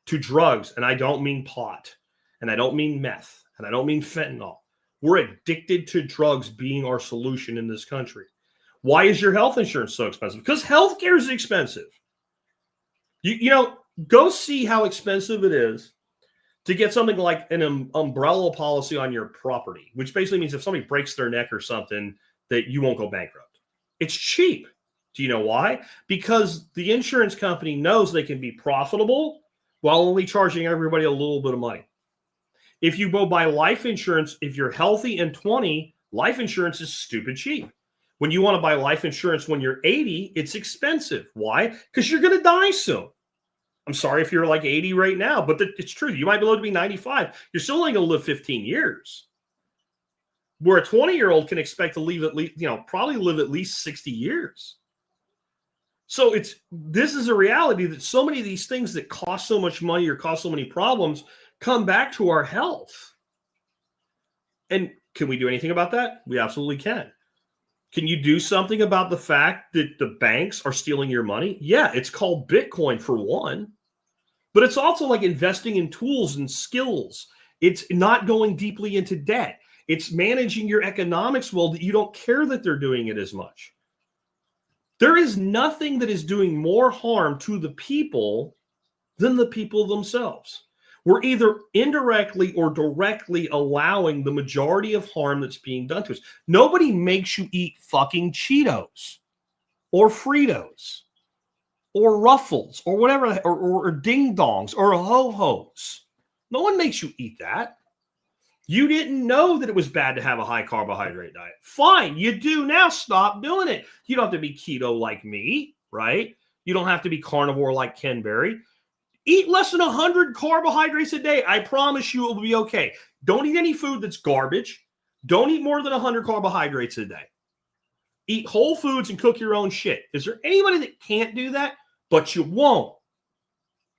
to drugs, and I don't mean pot, and I don't mean meth, and I don't mean fentanyl. We're addicted to drugs being our solution in this country. Why is your health insurance so expensive? Because healthcare is expensive. Go see how expensive it is to get something like an umbrella policy on your property, which basically means if somebody breaks their neck or something, that you won't go bankrupt. It's cheap. Do you know why? Because the insurance company knows they can be profitable while only charging everybody a little bit of money. If you go buy life insurance, if you're healthy and 20, life insurance is stupid cheap. When you want to buy life insurance when you're 80, it's expensive. Why? Because you're going to die soon. I'm sorry if you're like 80 right now, but it's true. You might be able to be 95. You're still only going to live 15 years. Where a 20-year-old can expect to live at least, probably live at least 60 years. So this is a reality that so many of these things that cost so much money or cause so many problems come back to our health. And can we do anything about that? We absolutely can. Can you do something about the fact that the banks are stealing your money? Yeah, it's called Bitcoin for one. But it's also like investing in tools and skills. It's not going deeply into debt. It's managing your economics well that you don't care that they're doing it as much. There is nothing that is doing more harm to the people than the people themselves. We're either indirectly or directly allowing the majority of harm that's being done to us. Nobody makes you eat fucking Cheetos or Fritos or Ruffles or whatever, or Ding Dongs or Ho-Hos. No one makes you eat that. You didn't know that it was bad to have a high carbohydrate diet. Fine, you do now. Stop doing it. You don't have to be keto like me, right? You don't have to be carnivore like Ken Berry. Eat less than 100 carbohydrates a day. I promise you it will be okay. Don't eat any food that's garbage. Don't eat more than 100 carbohydrates a day. Eat whole foods and cook your own shit. Is there anybody that can't do that? But you won't.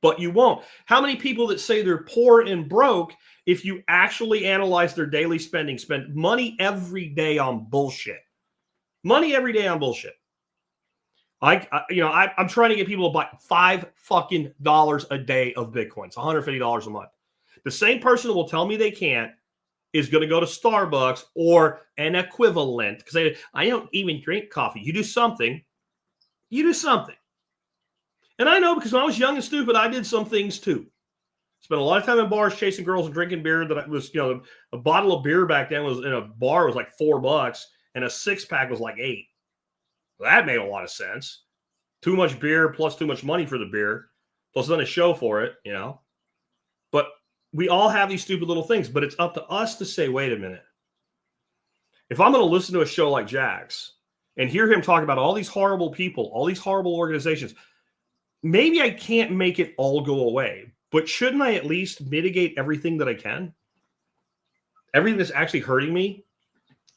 But you won't. How many people that say they're poor and broke, if you actually analyze their daily spending, spend money every day on bullshit? Money every day on bullshit. I'm trying to get people to buy $5 a day of Bitcoins, $150 a month. The same person who will tell me they can't is going to go to Starbucks or an equivalent because I don't even drink coffee. You do something. You do something. And I know because when I was young and stupid, I did some things too. Spent a lot of time in bars chasing girls and drinking beer. That was, a bottle of beer back then was in a bar was like $4, and a 6-pack was like $8. Well, that made a lot of sense. Too much beer plus too much money for the beer, plus then a show for it, But we all have these stupid little things, but it's up to us to say, wait a minute. If I'm going to listen to a show like Jack's and hear him talk about all these horrible people, all these horrible organizations, maybe I can't make it all go away, but shouldn't I at least mitigate everything that I can? Everything that's actually hurting me?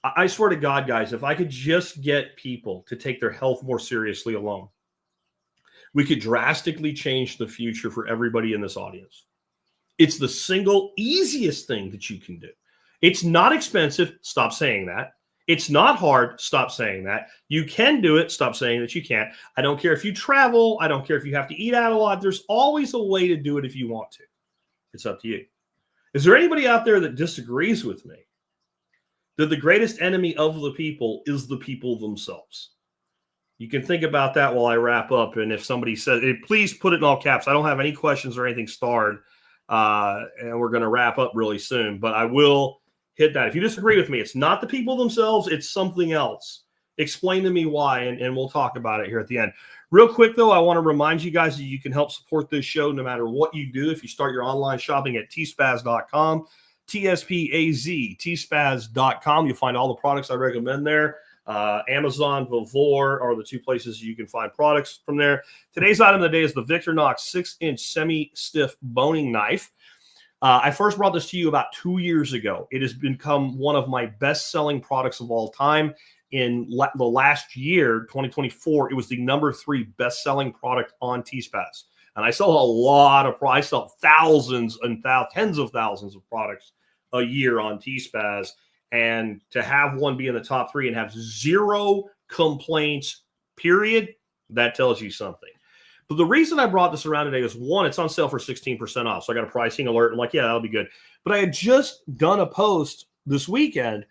I swear to God, guys, if I could just get people to take their health more seriously alone, we could drastically change the future for everybody in this audience. It's the single easiest thing that you can do. It's not expensive. Stop saying that. It's not hard. Stop saying that. You can do it. Stop saying that you can't. I don't care if you travel. I don't care if you have to eat out a lot. There's always a way to do it if you want to. It's up to you. Is there anybody out there that disagrees with me that the greatest enemy of the people is the people themselves? You can think about that while I wrap up. And if somebody says, please put it in all caps. I don't have any questions or anything starred. And we're going to wrap up really soon. But I will hit that. If you disagree with me, it's not the people themselves. It's something else. Explain to me why, and we'll talk about it here at the end. Real quick, though, I want to remind you guys that you can help support this show no matter what you do. If you start your online shopping at tspaz.com, TSPAZ, tspaz.com, you'll find all the products I recommend there. Amazon, Vivor are the two places you can find products from there. Today's item of the day is the Victorinox 6-inch semi-stiff boning knife. I first brought this to you about 2 years ago. It has become one of my best-selling products of all time. In the last year, 2024, it was the number 3 best-selling product on T-Spaz. And I sell a lot of products. I sell thousands and tens of thousands of products a year on T-Spaz. And to have one be in the top 3 and have 0 complaints, period, that tells you something. But the reason I brought this around today is, one, it's on sale for 16% off. So I got a pricing alert. I'm like, yeah, that'll be good. But I had just done a post this weekend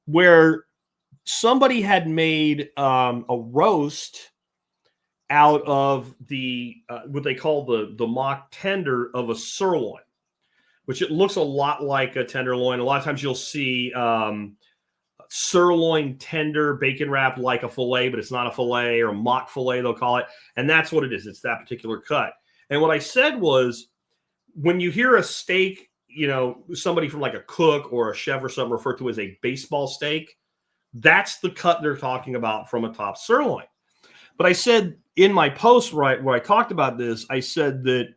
where somebody had made a roast out of the what they call the mock tender of a sirloin, which it looks a lot like a tenderloin. A lot of times you'll see sirloin tender bacon wrapped like a filet, but it's not a filet, or a mock filet, they'll call it. And that's what it is. It's that particular cut. And what I said was, when you hear a steak, somebody from like a cook or a chef or something refer to as a baseball steak, that's the cut they're talking about from a top sirloin. But I said in my post, right, where I talked about this, I said that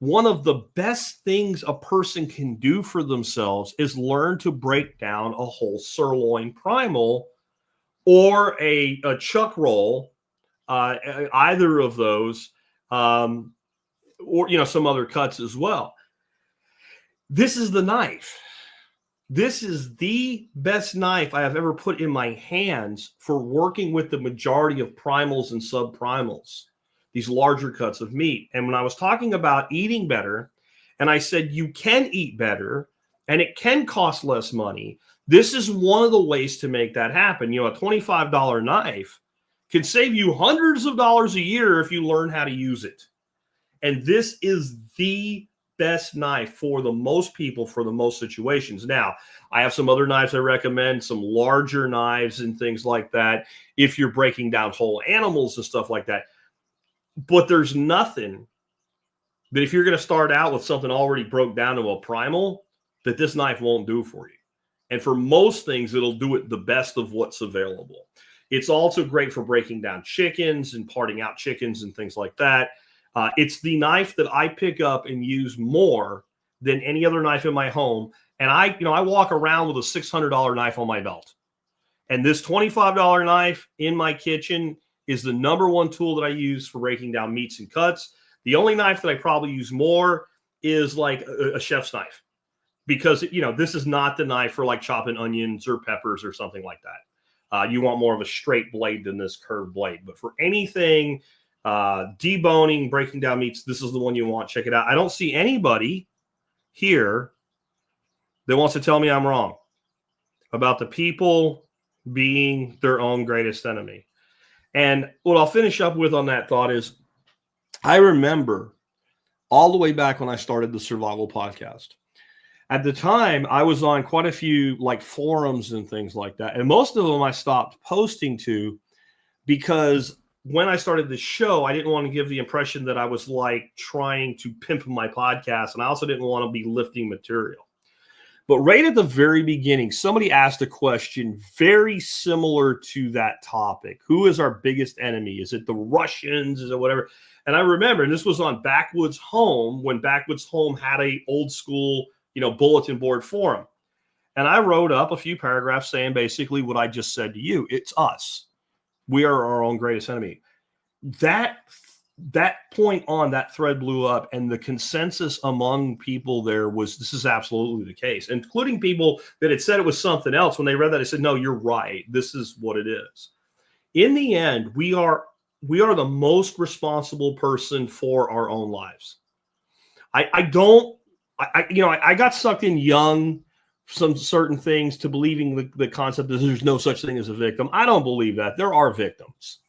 one of the best things a person can do for themselves is learn to break down a whole sirloin primal or a chuck roll, either of those, or some other cuts as well. This is the knife. This is the best knife I have ever put in my hands for working with the majority of primals and subprimals, these larger cuts of meat. And when I was talking about eating better, and I said you can eat better and it can cost less money, this is one of the ways to make that happen. A $25 knife can save you hundreds of dollars a year if you learn how to use it. And this is the best knife for the most people, for the most situations. Now, I have some other knives I recommend, some larger knives and things like that, if you're breaking down whole animals and stuff like that. But there's nothing that, if you're going to start out with something already broke down to a primal, that this knife won't do for you. And for most things, it'll do it the best of what's available. It's also great for breaking down chickens and parting out chickens and things like that. It's the knife that I pick up and use more than any other knife in my home. And I walk around with a $600 knife on my belt. And this $25 knife in my kitchen is the number one tool that I use for breaking down meats and cuts. The only knife that I probably use more is like a chef's knife, because, you know, this is not the knife for like chopping onions or peppers or something like that. You want more of a straight blade than this curved blade. But for anything deboning, breaking down meats, this is the one you want. Check it out. I don't see anybody here that wants to tell me I'm wrong about the people being their own greatest enemy. And what I'll finish up with on that thought is, I remember all the way back when I started the Survival Podcast. At the time, I was on quite a few like forums and things like that. And most of them I stopped posting to, because when I started the show, I didn't want to give the impression that I was like trying to pimp my podcast. And I also didn't want to be lifting material. But right at the very beginning, somebody asked a question very similar to that topic. Who is our biggest enemy? Is it the Russians? Is it whatever? And I remember, and this was on Backwoods Home, when Backwoods Home had a old school, you know, bulletin board forum. And I wrote up a few paragraphs saying basically what I just said to you. It's us. We are our own greatest enemy. That point on, that thread blew up, and the consensus among people there was this is absolutely the case, including people that had said it was something else. When they read that, I said, no, you're right. This is what it is. In the end, we are the most responsible person for our own lives. I got sucked in young some certain things to believing the concept that there's no such thing as a victim. I don't believe that. There are victims.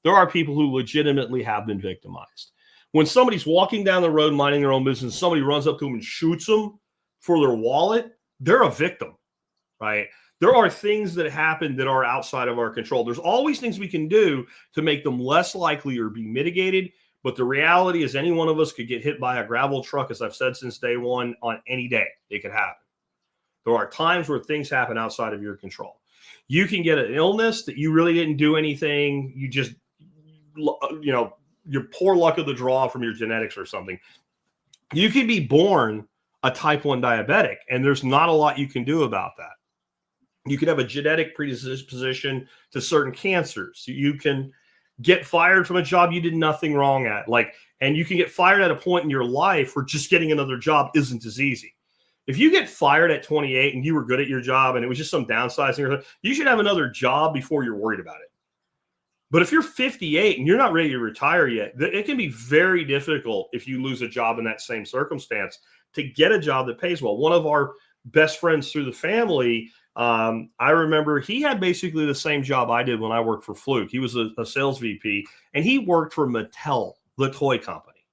There are people who legitimately have been victimized. When somebody's walking down the road minding their own business, somebody runs up to them and shoots them for their wallet, they're a victim, right? There are things that happen that are outside of our control. There's always things we can do to make them less likely or be mitigated. But the reality is any one of us could get hit by a gravel truck, as I've said since day one, on any day. It could happen. There are times where things happen outside of your control. You can get an illness that you really didn't do anything. You just, you know, your poor luck of the draw from your genetics or something. You can be born a type 1 diabetic, and there's not a lot you can do about that. You can have a genetic predisposition to certain cancers. You can get fired from a job you did nothing wrong at. And you can get fired at a point in your life where just getting another job isn't as easy. If you get fired at 28 and you were good at your job and it was just some downsizing, you should have another job before you're worried about it. But if you're 58 and you're not ready to retire yet, it can be very difficult if you lose a job in that same circumstance to get a job that pays well. One of our best friends through the family, I remember he had basically the same job I did when I worked for Fluke. He was a sales VP, and he worked for Mattel, the toy company.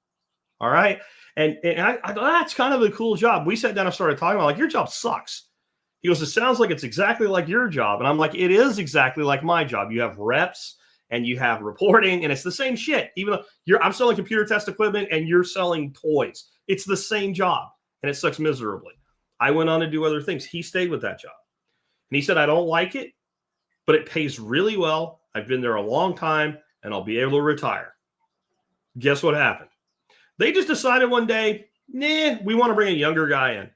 All right. And I thought that's kind of a cool job. We sat down and started talking about, like, your job sucks. He goes, it sounds like it's exactly like your job. And I'm like, it is exactly like my job. You have reps and you have reporting, and it's the same shit. Even though I'm selling computer test equipment and you're selling toys, it's the same job, and it sucks miserably. I went on to do other things. He stayed with that job. And he said, I don't like it, but it pays really well. I've been there a long time, and I'll be able to retire. Guess what happened? They just decided one day, we want to bring a younger guy in.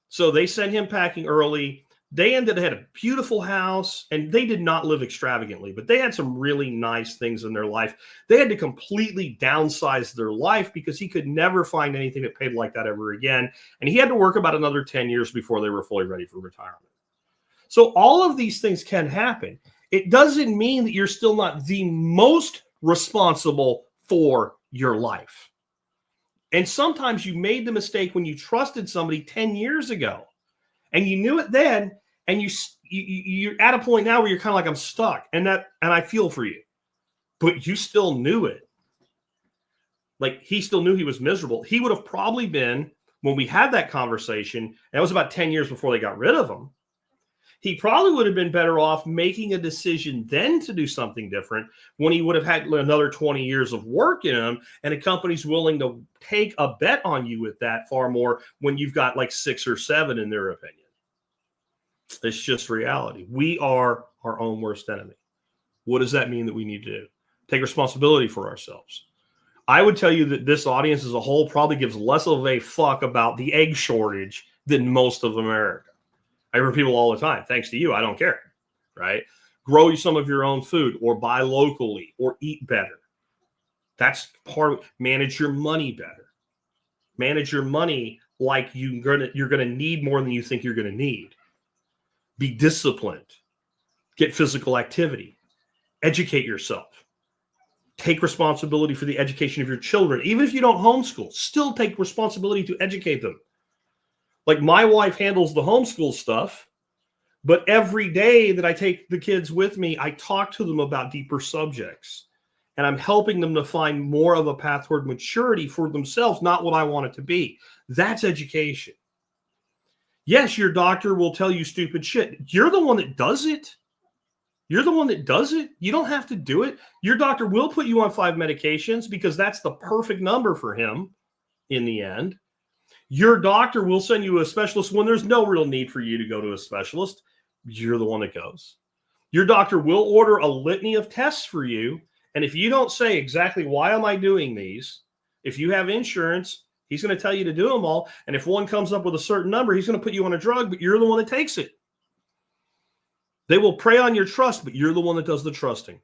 So they sent him packing early. They had a beautiful house, and they did not live extravagantly, but they had some really nice things in their life. They had to completely downsize their life because he could never find anything that paid like that ever again. And he had to work about another 10 years before they were fully ready for retirement. So all of these things can happen. It doesn't mean that you're still not the most responsible for your life. And sometimes you made the mistake when you trusted somebody 10 years ago, and you knew it then, and you're at a point now where you're kind of like, I'm stuck, and I feel for you, but you still knew it. Like, he still knew he was miserable. He would have probably been, when we had that conversation, and that was about 10 years before they got rid of him, he probably would have been better off making a decision then to do something different when he would have had another 20 years of work in him, and a company's willing to take a bet on you with that far more when you've got like 6 or 7 in their opinion. It's just reality. We are our own worst enemy. What does that mean that we need to do? Take responsibility for ourselves. I would tell you that this audience as a whole probably gives less of a fuck about the egg shortage than most of America. I hear people all the time, thanks to you, I don't care. right? Grow some of your own food or buy locally or eat better. That's part of manage your money better. Manage your money like you're gonna need more than you think you're gonna need. Be disciplined. Get physical activity. Educate yourself. Take responsibility for the education of your children. Even if you don't homeschool, still take responsibility to educate them. Like my wife handles the homeschool stuff, but every day that I take the kids with me, I talk to them about deeper subjects. And I'm helping them to find more of a path toward maturity for themselves, not what I want it to be. That's education. Yes, your doctor will tell you stupid shit. You're the one that does it. You're the one that does it. You don't have to do it. Your doctor will put you on 5 medications because that's the perfect number for him in the end. Your doctor will send you a specialist when there's no real need for you to go to a specialist. You're the one that goes. Your doctor will order a litany of tests for you. And if you don't say exactly why am I doing these, if you have insurance, he's going to tell you to do them all. And if one comes up with a certain number, he's going to put you on a drug, but you're the one that takes it. They will prey on your trust, but you're the one that does the trusting.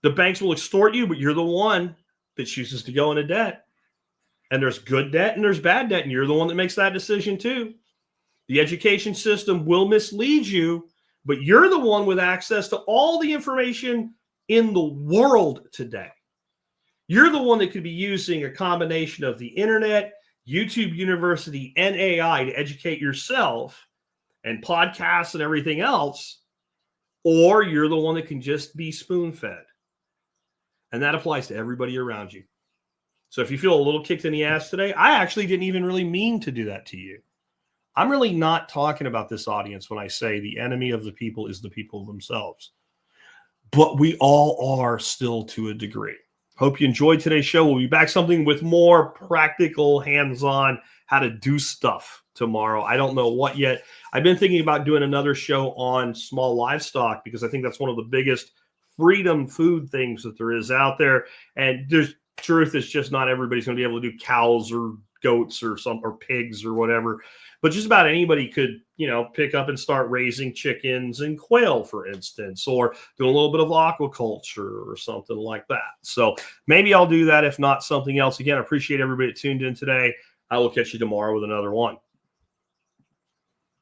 The banks will extort you, but you're the one that chooses to go into debt. And there's good debt and there's bad debt, and you're the one that makes that decision too. The education system will mislead you, but you're the one with access to all the information in the world today. You're the one that could be using a combination of the internet, YouTube University, and AI to educate yourself, and podcasts and everything else, or you're the one that can just be spoon-fed. And that applies to everybody around you. So if you feel a little kicked in the ass today, I actually didn't even really mean to do that to you. I'm really not talking about this audience when I say the enemy of the people is the people themselves. But we all are still to a degree. Hope you enjoyed today's show. We'll be back something with more practical, hands-on, how to do stuff tomorrow. I don't know what yet. I've been thinking about doing another show on small livestock because I think that's one of the biggest freedom food things that there is out there. And there's truth is just not everybody's going to be able to do cows or goats or pigs or whatever. But just about anybody could, pick up and start raising chickens and quail, for instance, or do a little bit of aquaculture or something like that. So maybe I'll do that, if not something else. Again, I appreciate everybody that tuned in today. I will catch you tomorrow with another one.